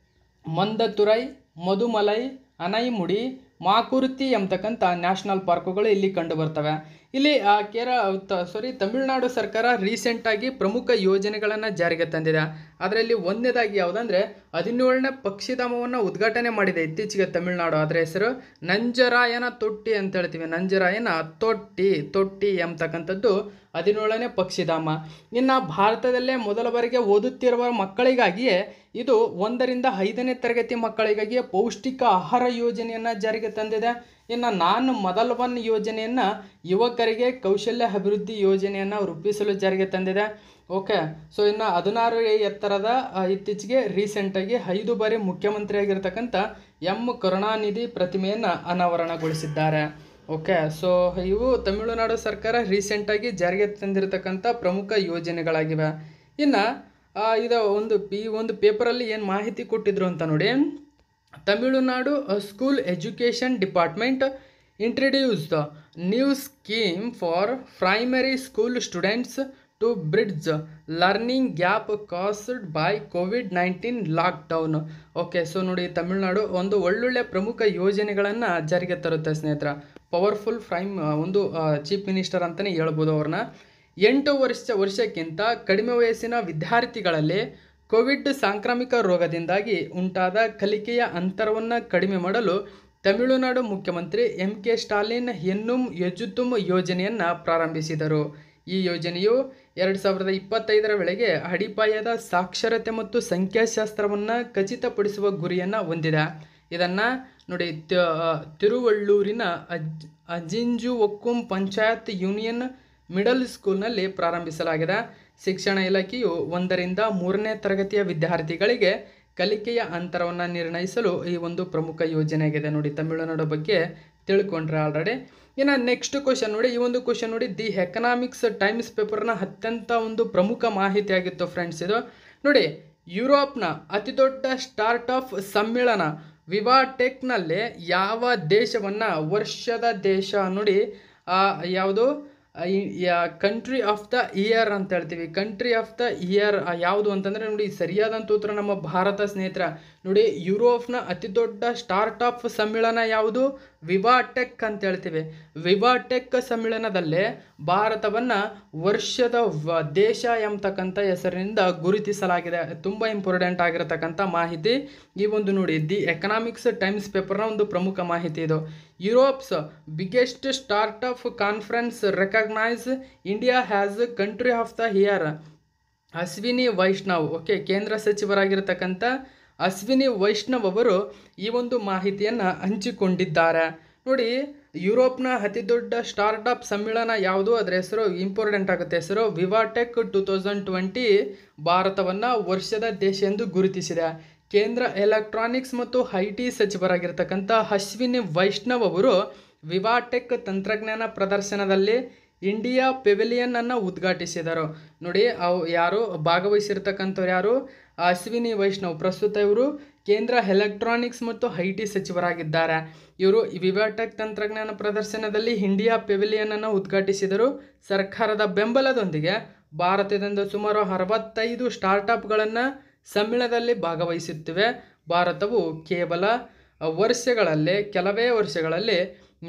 ಮಂದತುರೈ, ಮಧುಮಲೈ, ಅನೈಮುಡಿ, ಮಾಕುರ್ತಿ ಎಂಬತಕ್ಕಂಥ ನ್ಯಾಷನಲ್ ಪಾರ್ಕುಗಳು ಇಲ್ಲಿ ಕಂಡು ಬರ್ತವೆ. ಇಲ್ಲಿ ತಮಿಳುನಾಡು ಸರ್ಕಾರ ರೀಸೆಂಟಾಗಿ ಪ್ರಮುಖ ಯೋಜನೆಗಳನ್ನು ಜಾರಿಗೆ ತಂದಿದೆ. ಅದರಲ್ಲಿ ಒಂದನೇದಾಗಿ ಯಾವುದಂದರೆ 17ನೇ ಪಕ್ಷಿಧಾಮವನ್ನು ಉದ್ಘಾಟನೆ ಮಾಡಿದೆ ಇತ್ತೀಚೆಗೆ ತಮಿಳುನಾಡು. ಅದರ ಹೆಸರು ನಂಜರಾಯನ ತೊಟ್ಟಿ ಅಂತ ಹೇಳ್ತೀವಿ. ನಂಜರಾಯನ ತೊಟ್ಟಿ ಎಂಬತಕ್ಕಂಥದ್ದು 17ನೇ ಪಕ್ಷಿಧಾಮ. ಇನ್ನು ಭಾರತದಲ್ಲೇ ಮೊದಲ ಬಾರಿಗೆ ಓದುತ್ತಿರುವ ಮಕ್ಕಳಿಗಾಗಿಯೇ ಇದು 1ರಿಂದ 5ನೇ ತರಗತಿ ಮಕ್ಕಳಿಗಾಗಿಯೇ ಪೌಷ್ಟಿಕ ಆಹಾರ ಯೋಜನೆಯನ್ನು ಜಾರಿಗೆ ತಂದಿದೆ. ಇನ್ನು ನಾನು ಮೊದಲ ಯೋಜನೆಯನ್ನು ಯುವಕರಿಗೆ ಕೌಶಲ್ಯ ಅಭಿವೃದ್ಧಿ ಯೋಜನೆಯನ್ನು ರೂಪಿಸಲು ಜಾರಿಗೆ ತಂದಿದೆ. ಓಕೆ, ಸೊ ಇನ್ನು 16 ಎತ್ತರದ ಇತ್ತೀಚೆಗೆ ರೀಸೆಂಟಾಗಿ 5 ಬಾರಿ ಮುಖ್ಯಮಂತ್ರಿ ಆಗಿರ್ತಕ್ಕಂಥ ಕರುಣಾನಿಧಿ ಪ್ರತಿಮೆಯನ್ನು ಅನಾವರಣಗೊಳಿಸಿದ್ದಾರೆ. ಓಕೆ, ಸೊ ಇವು ತಮಿಳುನಾಡು ಸರ್ಕಾರ ರೀಸೆಂಟಾಗಿ ಜಾರಿಗೆ ತಂದಿರತಕ್ಕಂಥ ಪ್ರಮುಖ ಯೋಜನೆಗಳಾಗಿವೆ. ಇನ್ನು ಈ ಒಂದು ಪೇಪರಲ್ಲಿ ಏನು ಮಾಹಿತಿ ಕೊಟ್ಟಿದ್ರು ಅಂತ ನೋಡಿ, Tamil Nadu school education department introduced new scheme for primary school students to bridge learning gap caused by ಕೋವಿಡ್-19 ಲಾಕ್ಡೌನ್. ಓಕೆ, ಸೊ ನೋಡಿ, ತಮಿಳುನಾಡು ಒಂದು ಒಳ್ಳೊಳ್ಳೆ ಪ್ರಮುಖ ಯೋಜನೆಗಳನ್ನು ಜಾರಿಗೆ ತರುತ್ತೆ ಸ್ನೇಹಿತರ. ಪವರ್ಫುಲ್ ಒಂದು ಚೀಫ್ ಮಿನಿಸ್ಟರ್ ಅಂತಲೇ ಹೇಳ್ಬೋದು ಅವ್ರನ್ನ. 8 ವರ್ಷಕ್ಕಿಂತ ಕಡಿಮೆ ವಯಸ್ಸಿನ ವಿದ್ಯಾರ್ಥಿಗಳಲ್ಲಿ ಕೋವಿಡ್ ಸಾಂಕ್ರಾಮಿಕ ರೋಗದಿಂದಾಗಿ ಉಂಟಾದ ಕಲಿಕೆಯ ಅಂತರವನ್ನು ಕಡಿಮೆ ಮಾಡಲು ತಮಿಳುನಾಡು ಮುಖ್ಯಮಂತ್ರಿ MK ಸ್ಟಾಲಿನ್ ಎಜುತುಮ್ ಯೋಜನೆಯನ್ನು ಪ್ರಾರಂಭಿಸಿದರು. ಈ ಯೋಜನೆಯು 2025 ವೇಳೆಗೆ ಅಡಿಪಾಯದ ಸಾಕ್ಷರತೆ ಮತ್ತು ಸಂಖ್ಯಾಶಾಸ್ತ್ರವನ್ನು ಖಚಿತಪಡಿಸುವ ಗುರಿಯನ್ನು ಹೊಂದಿದೆ. ಇದನ್ನು ನೋಡಿ, ತಿರುವಳ್ಳೂರಿನ ಅಜಿಂಜು ಒಕ್ಕುಂ ಪಂಚಾಯತ್ ಯೂನಿಯನ್ ಮಿಡಲ್ ಸ್ಕೂಲ್ನಲ್ಲಿ ಪ್ರಾರಂಭಿಸಲಾಗಿದೆ. ಶಿಕ್ಷಣ ಇಲಾಖೆಯು 1ರಿಂದ 3ನೇ ತರಗತಿಯ ವಿದ್ಯಾರ್ಥಿಗಳಿಗೆ ಕಲಿಕೆಯ ಅಂತರವನ್ನು ನಿರ್ಣಯಿಸಲು ಈ ಒಂದು ಪ್ರಮುಖ ಯೋಜನೆಯಾಗಿದೆ. ನೋಡಿ, ತಮಿಳುನಾಡು ಬಗ್ಗೆ ತಿಳ್ಕೊಂಡ್ರೆ ಆಲ್ರೆಡಿ. ಇನ್ನು ನೆಕ್ಸ್ಟ್ ಕ್ವಶನ್ ನೋಡಿ, ಈ ಒಂದು ಕ್ವಶನ್ ನೋಡಿ, ದಿ ಎಕನಾಮಿಕ್ಸ್ ಟೈಮ್ಸ್ ಪೇಪರ್ನ ಅತ್ಯಂತ ಒಂದು ಪ್ರಮುಖ ಮಾಹಿತಿ ಆಗಿತ್ತು ಫ್ರೆಂಡ್ಸ್ ಇದು. ನೋಡಿ, ಯುರೋಪ್ನ ಅತಿ ದೊಡ್ಡ ಸ್ಟಾರ್ಟ್ಅಪ್ ಸಮ್ಮೇಳನ ವಿವಾಟೆಕ್ನಲ್ಲಿ ಯಾವ ದೇಶವನ್ನು ವರ್ಷದ ದೇಶ ನೋಡಿ ಯಾವುದು ಕಂಟ್ರಿ ಆಫ್ ದ ಇಯರ್ ಅಂತ ಹೇಳ್ತೀವಿ. ಕಂಟ್ರಿ ಆಫ್ ದ ಇಯರ್ ಯಾವುದು ಅಂತಂದರೆ ನೋಡಿ, ಸರಿಯಾದಂಥ ಉತ್ತರ ನಮ್ಮ ಭಾರತ ಸ್ನೇಹಿತರ. ನೋಡಿ, ಯುರೋಪ್ನ ಅತಿ ದೊಡ್ಡ ಸ್ಟಾರ್ಟ್ಅಪ್ ಸಮ್ಮೇಳನ ಯಾವುದು? ವಿವಾಟೆಕ್ ಅಂತ ಹೇಳ್ತೀವಿ. ವಿವಾಟೆಕ್ ಸಮ್ಮೇಳನದಲ್ಲೇ ಭಾರತವನ್ನು ವರ್ಷದ ದೇಶ ಎಂಬತಕ್ಕಂಥ ಹೆಸರಿನಿಂದ ಗುರುತಿಸಲಾಗಿದೆ. ತುಂಬ ಇಂಪಾರ್ಟೆಂಟ್ ಆಗಿರತಕ್ಕಂಥ ಮಾಹಿತಿ ಈ ಒಂದು ನೋಡಿ, ದಿ ಎಕನಾಮಿಕ್ಸ್ ಟೈಮ್ಸ್ ಪೇಪರ್ನ ಒಂದು ಪ್ರಮುಖ ಮಾಹಿತಿ ಇದು. Europe's biggest startup conference recognise India as country of the year. Ashwini Vaishnaw, okay, ಕೇಂದ್ರ ಸಚಿವರಾಗಿರ್ತಕ್ಕಂಥ ಅಶ್ವಿನಿ ವೈಷ್ಣವ್ ಅವರು ಈ ಒಂದು ಮಾಹಿತಿಯನ್ನು ಹಂಚಿಕೊಂಡಿದ್ದಾರೆ. ನೋಡಿ, ಯುರೋಪ್ನ ಅತಿ ದೊಡ್ಡ ಸ್ಟಾರ್ಟ್ಅಪ್ ಸಮ್ಮೇಳನ ಯಾವುದು? ಅದರ ಹೆಸರು ಇಂಪಾರ್ಟೆಂಟ್ ಆಗುತ್ತೆ. ಹೆಸರು ವಿವಾಟೆಕ್ 2020 ಭಾರತವನ್ನು ವರ್ಷದ ದೇಶ ಎಂದು ಗುರುತಿಸಿದೆ. ಕೇಂದ್ರ ಎಲೆಕ್ಟ್ರಾನಿಕ್ಸ್ ಮತ್ತು ಐಟಿ ಸಚಿವರಾಗಿರ್ತಕ್ಕಂಥ ಅಶ್ವಿನಿ ವೈಷ್ಣವ್ ಅವರು ವಿವಾಟೆಕ್ ತಂತ್ರಜ್ಞಾನ ಪ್ರದರ್ಶನದಲ್ಲಿ ಇಂಡಿಯಾ ಪೆವಿಲಿಯನ್ ಅನ್ನು ಉದ್ಘಾಟಿಸಿದರು. ನೋಡಿ, ಯಾರು ಭಾಗವಹಿಸಿರ್ತಕ್ಕಂಥವ್ರು ಯಾರು? ಅಶ್ವಿನಿ ವೈಷ್ಣವ್. ಪ್ರಸ್ತುತ ಇವರು ಕೇಂದ್ರ ಎಲೆಕ್ಟ್ರಾನಿಕ್ಸ್ ಮತ್ತು ಐಟಿ ಸಚಿವರಾಗಿದ್ದಾರೆ. ಇವರು ವಿವಾಟೆಕ್ ತಂತ್ರಜ್ಞಾನ ಪ್ರದರ್ಶನದಲ್ಲಿ ಇಂಡಿಯಾ ಪೆವಿಲಿಯನ್ ಅನ್ನು ಉದ್ಘಾಟಿಸಿದರು. ಸರ್ಕಾರದ ಬೆಂಬಲದೊಂದಿಗೆ ಭಾರತದಿಂದ ಸುಮಾರು 65 ಸ್ಟಾರ್ಟ್ಅಪ್ಗಳನ್ನು ಸಮ್ಮೇಳನದಲ್ಲಿ ಭಾಗವಹಿಸುತ್ತಿವೆ. ಭಾರತವು ಕೆಲವೇ ವರ್ಷಗಳಲ್ಲಿ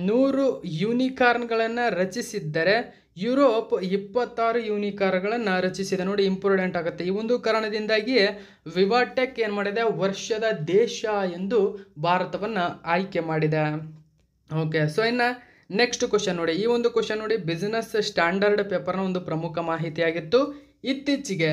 100 ಯೂನಿಕಾರ್ನ್ಗಳನ್ನು ರಚಿಸಿದ್ದರೆ ಯುರೋಪ್ 26 ಯೂನಿಕಾರ್ನ್ಗಳನ್ನು ರಚಿಸಿದೆ. ನೋಡಿ, ಇಂಪಾರ್ಟೆಂಟ್ ಆಗುತ್ತೆ. ಈ ಒಂದು ಕಾರಣದಿಂದಾಗಿಯೇ ವಿವಾಟೆಕ್ ಏನು ಮಾಡಿದೆ? ವರ್ಷದ ದೇಶ ಎಂದು ಭಾರತವನ್ನು ಆಯ್ಕೆ ಮಾಡಿದೆ. ಓಕೆ, ಸೊ ಇನ್ನು ನೆಕ್ಸ್ಟ್ ಕ್ವಶನ್ ನೋಡಿ, ಈ ಒಂದು ಕ್ವಶನ್ ನೋಡಿ, ಬಿಸ್ನೆಸ್ ಸ್ಟ್ಯಾಂಡರ್ಡ್ ಪೇಪರ್ನ ಒಂದು ಪ್ರಮುಖ ಮಾಹಿತಿಯಾಗಿತ್ತು. ಇತ್ತೀಚೆಗೆ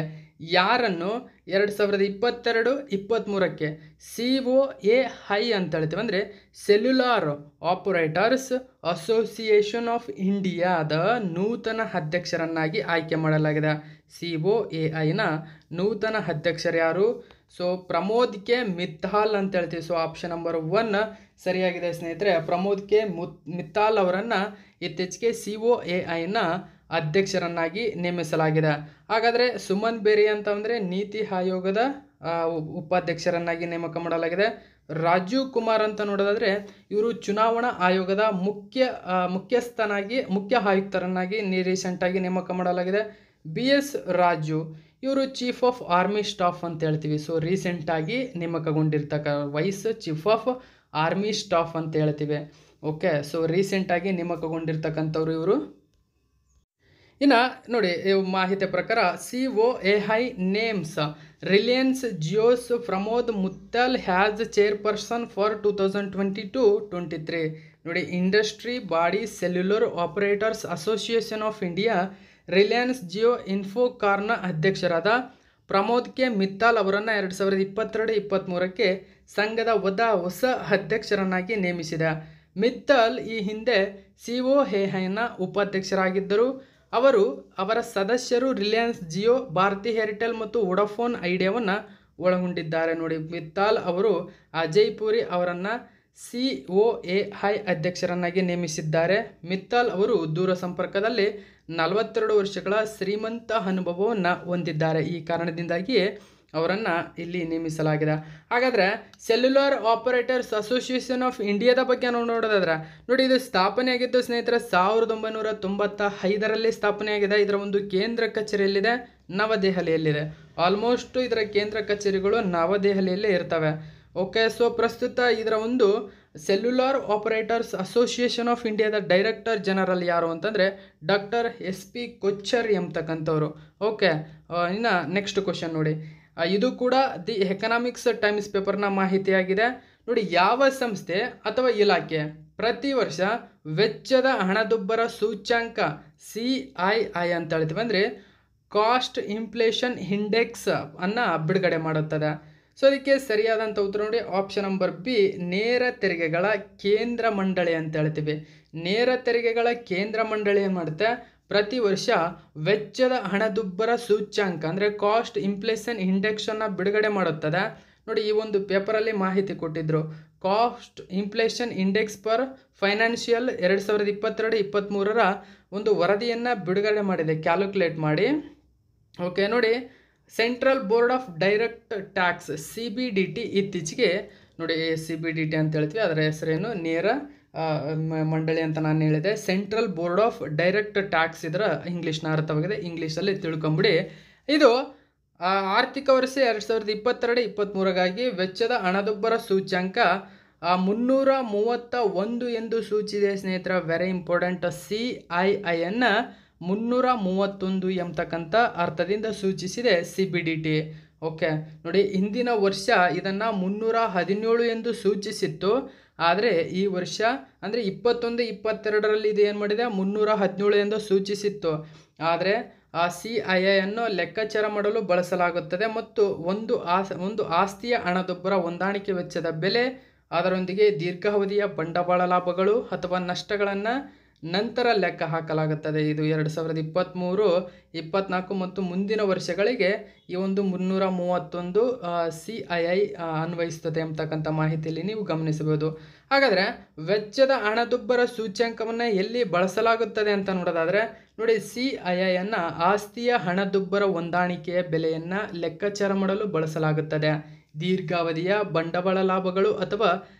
ಯಾರನ್ನು 2022-23ಕ್ಕೆ COAI ಅಂತ ಹೇಳ್ತೀವಿ, ಅಂದರೆ ಸೆಲ್ಯುಲಾರ್ ಆಪರೇಟರ್ಸ್ ಅಸೋಸಿಯೇಷನ್ ಆಫ್ ಇಂಡಿಯಾದ ನೂತನ ಅಧ್ಯಕ್ಷರನ್ನಾಗಿ ಆಯ್ಕೆ ಮಾಡಲಾಗಿದೆ. COAIನ ನೂತನ ಅಧ್ಯಕ್ಷರು ಯಾರು? ಸೊ ಪ್ರಮೋದ್ ಕೆ ಮಿತ್ತಾಲ್ ಅಂತ ಹೇಳ್ತೀವಿ. ಸೊ ಆಪ್ಷನ್ ನಂಬರ್ 1 ಸರಿಯಾಗಿದೆ ಸ್ನೇಹಿತರೆ. ಪ್ರಮೋದ್ ಕೆ ಮಿತ್ತಾಲ್ ಅವರನ್ನು ಇತ್ತೀಚೆಗೆ COAIನ ಅಧ್ಯಕ್ಷರನ್ನಾಗಿ ನೇಮಿಸಲಾಗಿದೆ. ಹಾಗಾದರೆ ಸುಮನ್ ಬೇರಿ ಅಂತಂದರೆ ನೀತಿ ಆಯೋಗದ ಉಪಾಧ್ಯಕ್ಷರನ್ನಾಗಿ ನೇಮಕ ಮಾಡಲಾಗಿದೆ. ರಾಜೀವ್ ಕುಮಾರ್ ಅಂತ ನೋಡೋದಾದರೆ ಇವರು ಚುನಾವಣಾ ಆಯೋಗದ ಮುಖ್ಯ ಆಯುಕ್ತರನ್ನಾಗಿ ರೀಸೆಂಟಾಗಿ ನೇಮಕ ಮಾಡಲಾಗಿದೆ. BS ರಾಜು ಇವರು ಚೀಫ್ ಆಫ್ ಆರ್ಮಿ ಸ್ಟಾಫ್ ಅಂತ ಹೇಳ್ತೀವಿ. ಸೊ ರೀಸೆಂಟಾಗಿ vice chief of army staff ಅಂತ ಹೇಳ್ತೀವಿ. ಓಕೆ, ಸೊ ರೀಸೆಂಟಾಗಿ ನೇಮಕಗೊಂಡಿರ್ತಕ್ಕಂಥವ್ರು ಇವರು. ಇನ್ನು ನೋಡಿ, ಮಾಹಿತಿ ಪ್ರಕಾರ COAI names Reliance Jio's Pramod Mittal as chairperson for 2022-23. ನೋಡಿ, industry body cellular operators association of India Reliance Jio ಇನ್ಫೋಕಾರ್ನ ಅಧ್ಯಕ್ಷರಾದ ಪ್ರಮೋದ್ ಕೆ ಮಿತ್ತಾಲ್ ಅವರನ್ನು 2022-23ಕ್ಕೆ ಸಂಘದ ಹೊಸ ಅಧ್ಯಕ್ಷರನ್ನಾಗಿ ನೇಮಿಸಿದೆ. ಮಿತ್ತಲ್ ಈ ಹಿಂದೆ COAIನ ಉಪಾಧ್ಯಕ್ಷರಾಗಿದ್ದರು. ಅವರ ಸದಸ್ಯರು ರಿಲಯನ್ಸ್ ಜಿಯೋ, ಭಾರತಿ ಏರ್ಟೆಲ್ ಮತ್ತು ವೋಡಾಫೋನ್ ಐಡಿಯಾವನ್ನು ಒಳಗೊಂಡಿದ್ದಾರೆ. ನೋಡಿ, ಮಿತ್ತಾಲ್ ಅವರು ಅಜಯ್ ಪುರಿ ಅವರನ್ನು COAI ಅಧ್ಯಕ್ಷರನ್ನಾಗಿ ನೇಮಿಸಿದ್ದಾರೆ. ಮಿತ್ತಾಲ್ ಅವರು ದೂರ ಸಂಪರ್ಕದಲ್ಲಿ 42 ವರ್ಷಗಳ ಶ್ರೀಮಂತ ಅನುಭವವನ್ನು ಹೊಂದಿದ್ದಾರೆ. ಈ ಕಾರಣದಿಂದಾಗಿ ಅವರನ್ನು ಇಲ್ಲಿ ನೇಮಿಸಲಾಗಿದೆ. ಹಾಗಾದರೆ ಸೆಲ್ಯುಲಾರ್ ಆಪರೇಟರ್ಸ್ ಅಸೋಸಿಯೇಷನ್ ಆಫ್ ಇಂಡಿಯಾದ ಬಗ್ಗೆ ನಾವು ನೋಡೋದಾದ್ರೆ ನೋಡಿ, ಇದು ಸ್ಥಾಪನೆಯಾಗಿದ್ದು ಸ್ನೇಹಿತರೆ 1995ರಲ್ಲಿ ಸ್ಥಾಪನೆಯಾಗಿದೆ. ಇದರ ಒಂದು ಕೇಂದ್ರ ಕಚೇರಿಯಲ್ಲಿದೆ ನವದೆಹಲಿಯಲ್ಲಿದೆ. ಆಲ್ಮೋಸ್ಟ್ ಇದರ ಕೇಂದ್ರ ಕಚೇರಿಗಳು ನವದೆಹಲಿಯಲ್ಲೇ ಇರ್ತವೆ. ಓಕೆ, ಸೊ ಪ್ರಸ್ತುತ ಇದರ ಒಂದು ಸೆಲ್ಯುಲಾರ್ ಆಪರೇಟರ್ಸ್ ಅಸೋಸಿಯೇಷನ್ ಆಫ್ ಇಂಡಿಯಾದ ಡೈರೆಕ್ಟರ್ ಜನರಲ್ ಯಾರು ಅಂತಂದರೆ ಡಾಕ್ಟರ್ SP ಕೊಚ್ಚರ್ ಎಂಬತಕ್ಕಂಥವ್ರು. ಓಕೆ, ಇನ್ನು ನೆಕ್ಸ್ಟ್ ಕ್ವಶನ್ ನೋಡಿ, ಇದು ಕೂಡ ದಿ ಎಕನಾಮಿಕ್ಸ್ ಟೈಮ್ಸ್ ಪೇಪರ್ನ ಮಾಹಿತಿಯಾಗಿದೆ. ನೋಡಿ, ಯಾವ ಸಂಸ್ಥೆ ಅಥವಾ ಇಲಾಖೆ ಪ್ರತಿ ವರ್ಷ ವೆಚ್ಚದ ಹಣದುಬ್ಬರ ಸೂಚ್ಯಂಕ CII ಅಂತ ಹೇಳ್ತೀವಿ, ಅಂದರೆ ಕಾಸ್ಟ್ ಇನ್ಫ್ಲೇಷನ್ ಇಂಡೆಕ್ಸ್ ಅನ್ನು ಬಿಡುಗಡೆ ಮಾಡುತ್ತದೆ. ಸೊ ಅದಕ್ಕೆ ಸರಿಯಾದಂಥ ಉತ್ತರ ನೋಡಿ, ಆಪ್ಷನ್ ನಂಬರ್ B, ನೇರ ತೆರಿಗೆಗಳ ಕೇಂದ್ರ ಮಂಡಳಿ ಅಂತ ಹೇಳ್ತೀವಿ. ನೇರ ತೆರಿಗೆಗಳ ಕೇಂದ್ರ ಮಂಡಳಿ ಏನು ಮಾಡುತ್ತೆ? ಪ್ರತಿ ವರ್ಷ ವೆಚ್ಚದ ಹಣದುಬ್ಬರ ಸೂಚ್ಯಂಕ ಅಂದರೆ ಕಾಸ್ಟ್ ಇನ್ಫ್ಲೇಷನ್ ಇಂಡೆಕ್ಸನ್ನು ಬಿಡುಗಡೆ ಮಾಡುತ್ತದೆ. ನೋಡಿ, ಈ ಒಂದು ಪೇಪರಲ್ಲಿ ಮಾಹಿತಿ ಕೊಟ್ಟಿದ್ದರು. Cost inflation index per financial 2022-23 ಒಂದು ವರದಿಯನ್ನು ಬಿಡುಗಡೆ ಮಾಡಿದೆ, ಕ್ಯಾಲ್ಕುಲೇಟ್ ಮಾಡಿ. ಓಕೆ, ನೋಡಿ, central board of direct tax CBDT ಇತ್ತೀಚೆಗೆ ನೋಡಿ, CBDT ಅಂತ ಹೇಳ್ತೀವಿ, ಅದರ ಹೆಸರೇನು ನೇರ ಮಂಡಳಿ ಅಂತ ನಾನು ಹೇಳಿದೆ. Central board of direct tax ಇದರ ಇಂಗ್ಲೀಷ್ನ ಅರ್ಥವಾಗಿದೆ, ಇಂಗ್ಲೀಷಲ್ಲಿ ತಿಳ್ಕೊಂಬಿಡಿ. ಇದು ಆರ್ಥಿಕ ವರ್ಷ 2022-23ಗಾಗಿ ವೆಚ್ಚದ ಹಣದುಬ್ಬರ ಸೂಚ್ಯಂಕ 331 ಎಂದು ಸೂಚಿಸಿದೆ ಸ್ನೇಹಿತರ. Very important. CIIಯನ್ನು 331 ಎಂಬತಕ್ಕಂಥ ಅರ್ಥದಿಂದ ಸೂಚಿಸಿದೆ CBDT. ಓಕೆ, ನೋಡಿ, ಹಿಂದಿನ ವರ್ಷ ಇದನ್ನು 317 ಎಂದು ಸೂಚಿಸಿತ್ತು. ಆದರೆ ಈ ವರ್ಷ ಅಂದರೆ 21-22ರಲ್ಲಿ ಇದು ಏನು ಮಾಡಿದೆ, 317 ಎಂದು ಸೂಚಿಸಿತ್ತು. ಆದರೆ CIIಯನ್ನು ಲೆಕ್ಕಾಚಾರ ಮಾಡಲು ಬಳಸಲಾಗುತ್ತದೆ ಮತ್ತು ಒಂದು ಆಸ್ತಿಯ ಹಣದುಬ್ಬರ ಹೊಂದಾಣಿಕೆ ವೆಚ್ಚದ ಬೆಲೆ, ಅದರೊಂದಿಗೆ ದೀರ್ಘಾವಧಿಯ ಬಂಡವಾಳ ಲಾಭಗಳು ಅಥವಾ ನಷ್ಟಗಳನ್ನು ನಂತರ ಲೆಕ್ಕ ಹಾಕಲಾಗುತ್ತದೆ. ಇದು 2023-24 ಮತ್ತು ಮುಂದಿನ ವರ್ಷಗಳಿಗೆ ಈ ಒಂದು 331 CII ಅನ್ವಯಿಸುತ್ತದೆ ಎಂಬತಕ್ಕಂಥ ಮಾಹಿತಿಯಲ್ಲಿ ನೀವು ಗಮನಿಸಬಹುದು. ಹಾಗಾದರೆ ವೆಚ್ಚದ ಹಣದುಬ್ಬರ ಸೂಚ್ಯಂಕವನ್ನು ಎಲ್ಲಿ ಬಳಸಲಾಗುತ್ತದೆ ಅಂತ ನೋಡೋದಾದರೆ, ನೋಡಿ, CIIಯನ್ನು ಆಸ್ತಿಯ ಹಣದುಬ್ಬರ ಹೊಂದಾಣಿಕೆಯ ಬೆಲೆಯನ್ನು ಲೆಕ್ಕಾಚಾರ ಮಾಡಲು ಬಳಸಲಾಗುತ್ತದೆ. ದೀರ್ಘಾವಧಿಯ ಬಂಡವಾಳ ಲಾಭಗಳು ಅಥವಾ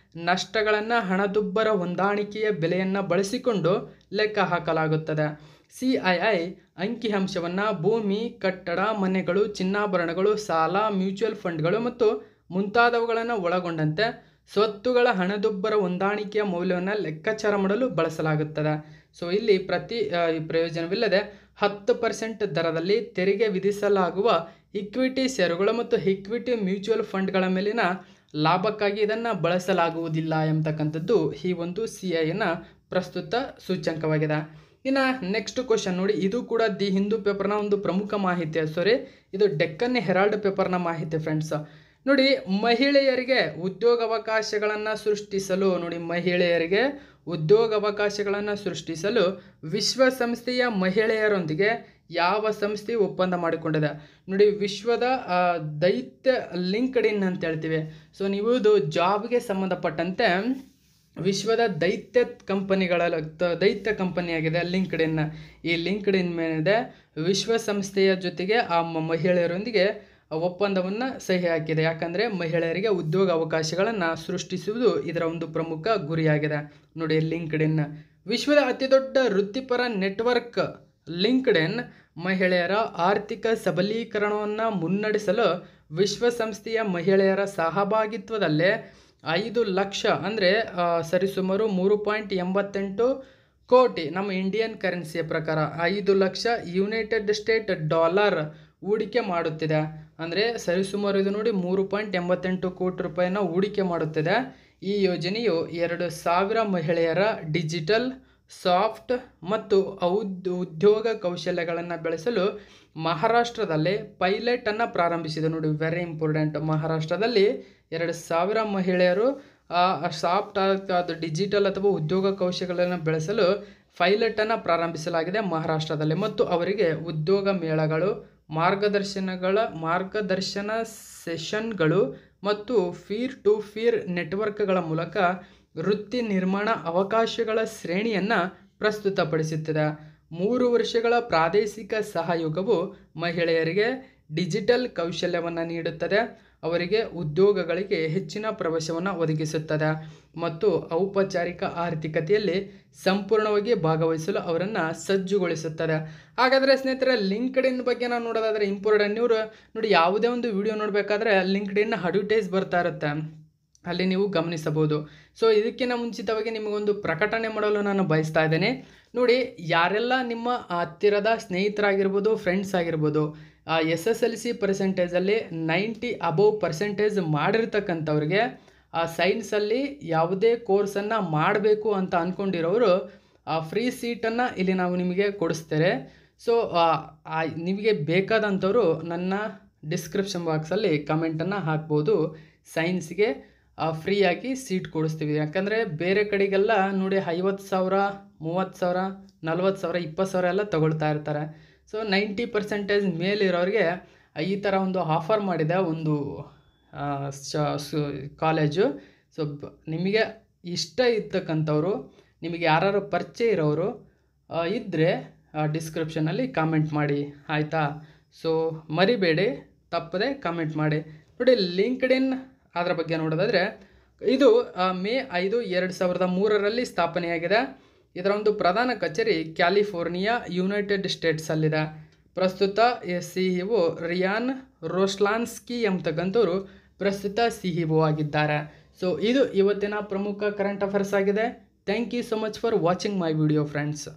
ನಷ್ಟಗಳನ್ನು ಹಣದುಬ್ಬರ ಹೊಂದಾಣಿಕೆಯ ಬೆಲೆಯನ್ನು ಬಳಸಿಕೊಂಡು ಲೆಕ್ಕ ಹಾಕಲಾಗುತ್ತದೆ. CII ಅಂಕಿಅಂಶವನ್ನು ಭೂಮಿ, ಕಟ್ಟಡ, ಮನೆಗಳು, ಚಿನ್ನಾಭರಣಗಳು, ಸಾಲ, ಮ್ಯೂಚುವಲ್ ಫಂಡ್ಗಳು ಮತ್ತು ಮುಂತಾದವುಗಳನ್ನು ಒಳಗೊಂಡಂತೆ ಸ್ವತ್ತುಗಳ ಹಣದುಬ್ಬರ ಹೊಂದಾಣಿಕೆಯ ಮೌಲ್ಯವನ್ನು ಲೆಕ್ಕಾಚಾರ ಮಾಡಲು ಬಳಸಲಾಗುತ್ತದೆ. ಸೊ ಇಲ್ಲಿ ಪ್ರಯೋಜನವಿಲ್ಲದೆ 10% ದರದಲ್ಲಿ ತೆರಿಗೆ ವಿಧಿಸಲಾಗುವ ಇಕ್ವಿಟಿ ಷೇರುಗಳು ಮತ್ತು ಇಕ್ವಿಟಿ ಮ್ಯೂಚುವಲ್ ಫಂಡ್ಗಳ ಮೇಲಿನ ಲಾಭಕ್ಕಾಗಿ ಇದನ್ನು ಬಳಸಲಾಗುವುದಿಲ್ಲ ಎಂಬತಕ್ಕಂಥದ್ದು ಈ ಒಂದು CIIನ ಪ್ರಸ್ತುತ ಸೂಚ್ಯಂಕವಾಗಿದೆ. ಇನ್ನು ನೆಕ್ಸ್ಟ್ ಕ್ವಶನ್ ನೋಡಿ, ಇದು ಕೂಡ ದಿ ಹಿಂದೂ ಪೇಪರ್ನ ಒಂದು ಪ್ರಮುಖ ಮಾಹಿತಿ. ಇದು ಡೆಕ್ಕನ್ ಹೆರಾಲ್ಡ್ ಪೇಪರ್ನ ಮಾಹಿತಿ ಫ್ರೆಂಡ್ಸ್. ನೋಡಿ, ಮಹಿಳೆಯರಿಗೆ ಉದ್ಯೋಗಾವಕಾಶಗಳನ್ನು ಸೃಷ್ಟಿಸಲು ಸೃಷ್ಟಿಸಲು ವಿಶ್ವಸಂಸ್ಥೆಯ ಮಹಿಳೆಯರೊಂದಿಗೆ ಯಾವ ಸಂಸ್ಥೆಯು ಒಪ್ಪಂದ ಮಾಡಿಕೊಂಡಿದೆ? ನೋಡಿ, ವಿಶ್ವದ ದೈತ್ಯ ಲಿಂಕ್ಡ್ಇನ್ ಅಂತ ಹೇಳ್ತೀವಿ. ಸೊ ನೀವು ಇದು ಜಾಬ್ಗೆ ಸಂಬಂಧಪಟ್ಟಂತೆ ವಿಶ್ವದ ದೈತ್ಯ ಕಂಪನಿಯಾಗಿದೆ ಲಿಂಕ್ಡ್ಇನ್. ಈ ಲಿಂಕ್ಡ್ಇನ್ ಮೇಲೆ ವಿಶ್ವಸಂಸ್ಥೆಯ ಜೊತೆಗೆ ಆ ಮಹಿಳೆಯರೊಂದಿಗೆ ಒಪ್ಪಂದವನ್ನು ಸಹಿ ಹಾಕಿದೆ. ಯಾಕಂದರೆ ಮಹಿಳೆಯರಿಗೆ ಉದ್ಯೋಗ ಅವಕಾಶಗಳನ್ನು ಸೃಷ್ಟಿಸುವುದು ಇದರ ಒಂದು ಪ್ರಮುಖ ಗುರಿಯಾಗಿದೆ. ನೋಡಿ, ಲಿಂಕ್ಡ್ಇನ್ ವಿಶ್ವದ ಅತಿದೊಡ್ಡ ವೃತ್ತಿಪರ ನೆಟ್ವರ್ಕ್. ಲಿಂಕ್ಡ್ಇನ್ ಮಹಿಳೆಯರ ಆರ್ಥಿಕ ಸಬಲೀಕರಣವನ್ನು ಮುನ್ನಡೆಸಲು ವಿಶ್ವಸಂಸ್ಥೆಯ ಮಹಿಳೆಯರ ಸಹಭಾಗಿತ್ವದಲ್ಲೇ 5 ಲಕ್ಷ ಅಂದರೆ ಸರಿಸುಮಾರು 3.88 ಕೋಟಿ ನಮ್ಮ ಇಂಡಿಯನ್ ಕರೆನ್ಸಿಯ ಪ್ರಕಾರ 5 ಲಕ್ಷ ಯುನೈಟೆಡ್ ಸ್ಟೇಟ್ ಡಾಲರ್ ಹೂಡಿಕೆ ಮಾಡುತ್ತಿದೆ. ಅಂದರೆ ಸರಿಸುಮಾರು ಇದು ನೋಡಿ 3.88 ಕೋಟಿ ರೂಪಾಯಿನ ಹೂಡಿಕೆ ಮಾಡುತ್ತಿದೆ. ಈ ಯೋಜನೆಯು 2000 ಮಹಿಳೆಯರ ಡಿಜಿಟಲ್, ಸಾಫ್ಟ್ ಮತ್ತು ಉದ್ಯೋಗ ಕೌಶಲ್ಯಗಳನ್ನು ಬೆಳೆಸಲು ಮಹಾರಾಷ್ಟ್ರದಲ್ಲಿ ಪೈಲಟನ್ನು ಪ್ರಾರಂಭಿಸಿದೆ. ನೋಡಿ, ವೆರಿ ಇಂಪಾರ್ಟೆಂಟ್. ಮಹಾರಾಷ್ಟ್ರದಲ್ಲಿ 2000 ಮಹಿಳೆಯರು ಸಾಫ್ಟ್ ಡಿಜಿಟಲ್ ಅಥವಾ ಉದ್ಯೋಗ ಕೌಶಲ್ಯಗಳನ್ನು ಬೆಳೆಸಲು ಪೈಲಟನ್ನು ಪ್ರಾರಂಭಿಸಲಾಗಿದೆ ಮಹಾರಾಷ್ಟ್ರದಲ್ಲಿ. ಮತ್ತು ಅವರಿಗೆ ಉದ್ಯೋಗ ಮೇಳಗಳು, ಮಾರ್ಗದರ್ಶನ ಸೆಷನ್ಗಳು ಮತ್ತು ಫೀರ್ ಟು ಫೀರ್ ನೆಟ್ವರ್ಕ್ಗಳ ಮೂಲಕ ವೃತ್ತಿ ನಿರ್ಮಾಣ ಅವಕಾಶಗಳ ಶ್ರೇಣಿಯನ್ನು ಪ್ರಸ್ತುತಪಡಿಸುತ್ತದೆ. 3 ವರ್ಷಗಳ ಪ್ರಾದೇಶಿಕ ಸಹಯೋಗವು ಮಹಿಳೆಯರಿಗೆ ಡಿಜಿಟಲ್ ಕೌಶಲ್ಯವನ್ನು ನೀಡುತ್ತದೆ, ಅವರಿಗೆ ಉದ್ಯೋಗಗಳಿಗೆ ಹೆಚ್ಚಿನ ಪ್ರವೇಶವನ್ನು ಒದಗಿಸುತ್ತದೆ ಮತ್ತು ಔಪಚಾರಿಕ ಆರ್ಥಿಕತೆಯಲ್ಲಿ ಸಂಪೂರ್ಣವಾಗಿ ಭಾಗವಹಿಸಲು ಅವರನ್ನು ಸಜ್ಜುಗೊಳಿಸುತ್ತದೆ. ಹಾಗಾದರೆ ಸ್ನೇಹಿತರೆ, ಲಿಂಕ್ಡ್ಇನ್ ಬಗ್ಗೆ ನಾವು ನೋಡೋದಾದರೆ ಇಂಪಾರ್ಟೆಂಟ್. ನೀವು ನೋಡಿ, ಯಾವುದೇ ಒಂದು ವಿಡಿಯೋ ನೋಡಬೇಕಾದ್ರೆ ಲಿಂಕ್ಡ್ಇನ್ ಅಡ್ವರ್ಟೈಸ್ ಬರ್ತಾ ಇರುತ್ತೆ, ಅಲ್ಲಿ ನೀವು ಗಮನಿಸಬಹುದು. ಸೊ ಇದಕ್ಕಿಂತ ಮುಂಚಿತವಾಗಿ ನಿಮಗೊಂದು ಪ್ರಕಟಣೆ ಮಾಡಲು ನಾನು ಬಯಸ್ತಾ ಇದ್ದೇನೆ. ನೋಡಿ, ಯಾರೆಲ್ಲ ನಿಮ್ಮ ಹತ್ತಿರದ ಸ್ನೇಹಿತರಾಗಿರ್ಬೋದು, ಫ್ರೆಂಡ್ಸ್ ಆಗಿರ್ಬೋದು, SSLC ಪರ್ಸೆಂಟೇಜಲ್ಲಿ 90 ಅಬೋವ್ ಪರ್ಸೆಂಟೇಜ್ ಮಾಡಿರ್ತಕ್ಕಂಥವ್ರಿಗೆ ಸೈನ್ಸಲ್ಲಿ ಯಾವುದೇ ಕೋರ್ಸನ್ನು ಮಾಡಬೇಕು ಅಂತ ಅಂದ್ಕೊಂಡಿರೋರು ಫ್ರೀ ಸೀಟನ್ನು ಇಲ್ಲಿ ನಾವು ನಿಮಗೆ ಕೊಡಿಸ್ತೇವೆ. ಸೊ ನಿಮಗೆ ಬೇಕಾದಂಥವರು ನನ್ನ ಡಿಸ್ಕ್ರಿಪ್ಷನ್ ಬಾಕ್ಸಲ್ಲಿ ಕಮೆಂಟನ್ನು ಹಾಕ್ಬೋದು. ಸೈನ್ಸ್ಗೆ ಫ್ರೀಯಾಗಿ ಸೀಟ್ ಕೊಡಿಸ್ತೀವಿ. ಯಾಕಂದರೆ ಬೇರೆ ಕಡೆಗೆಲ್ಲ ನೋಡಿ 50,000, 30,000, 40,000 20,000 ಎಲ್ಲ ತಗೊಳ್ತಾ ಇರ್ತಾರೆ. ಸೊ 90% ಮೇಲಿರೋರಿಗೆ ಈ ಥರ ಒಂದು ಆಫರ್ ಮಾಡಿದೆ ಒಂದು ಕಾಲೇಜು. ಸೊ ನಿಮಗೆ ಇಷ್ಟ ಇರ್ತಕ್ಕಂಥವ್ರು, ನಿಮಗೆ ಯಾರು ಪರಿಚಯ ಇರೋರು ಇದ್ದರೆ ಡಿಸ್ಕ್ರಿಪ್ಷನಲ್ಲಿ ಕಾಮೆಂಟ್ ಮಾಡಿ ಆಯಿತಾ. ಸೊ ಮರಿಬೇಡಿ, ತಪ್ಪದೆ ಕಾಮೆಂಟ್ ಮಾಡಿ. ನೋಡಿ, ಲಿಂಕ್ಡ್ಇನ್ ಅದರ ಬಗ್ಗೆ ನೋಡೋದಾದರೆ ಇದು ಮೇ 5, 2003 ಸ್ಥಾಪನೆಯಾಗಿದೆ. ಇದರ ಒಂದು ಪ್ರಧಾನ ಕಚೇರಿ ಕ್ಯಾಲಿಫೋರ್ನಿಯಾ, ಯುನೈಟೆಡ್ ಸ್ಟೇಟ್ಸಲ್ಲಿದೆ. ಪ್ರಸ್ತುತ CEO ರಿಯಾನ್ ರೋಸ್ಲಾನ್ಸ್ಕಿ ಎಂಬತಕ್ಕಂಥವ್ರು ಪ್ರಸ್ತುತ CEO ಆಗಿದ್ದಾರೆ. ಸೊ ಇದು ಇವತ್ತಿನ ಪ್ರಮುಖ ಕರೆಂಟ್ ಅಫೇರ್ಸ್ ಆಗಿದೆ. Thank you so much for watching my video friends.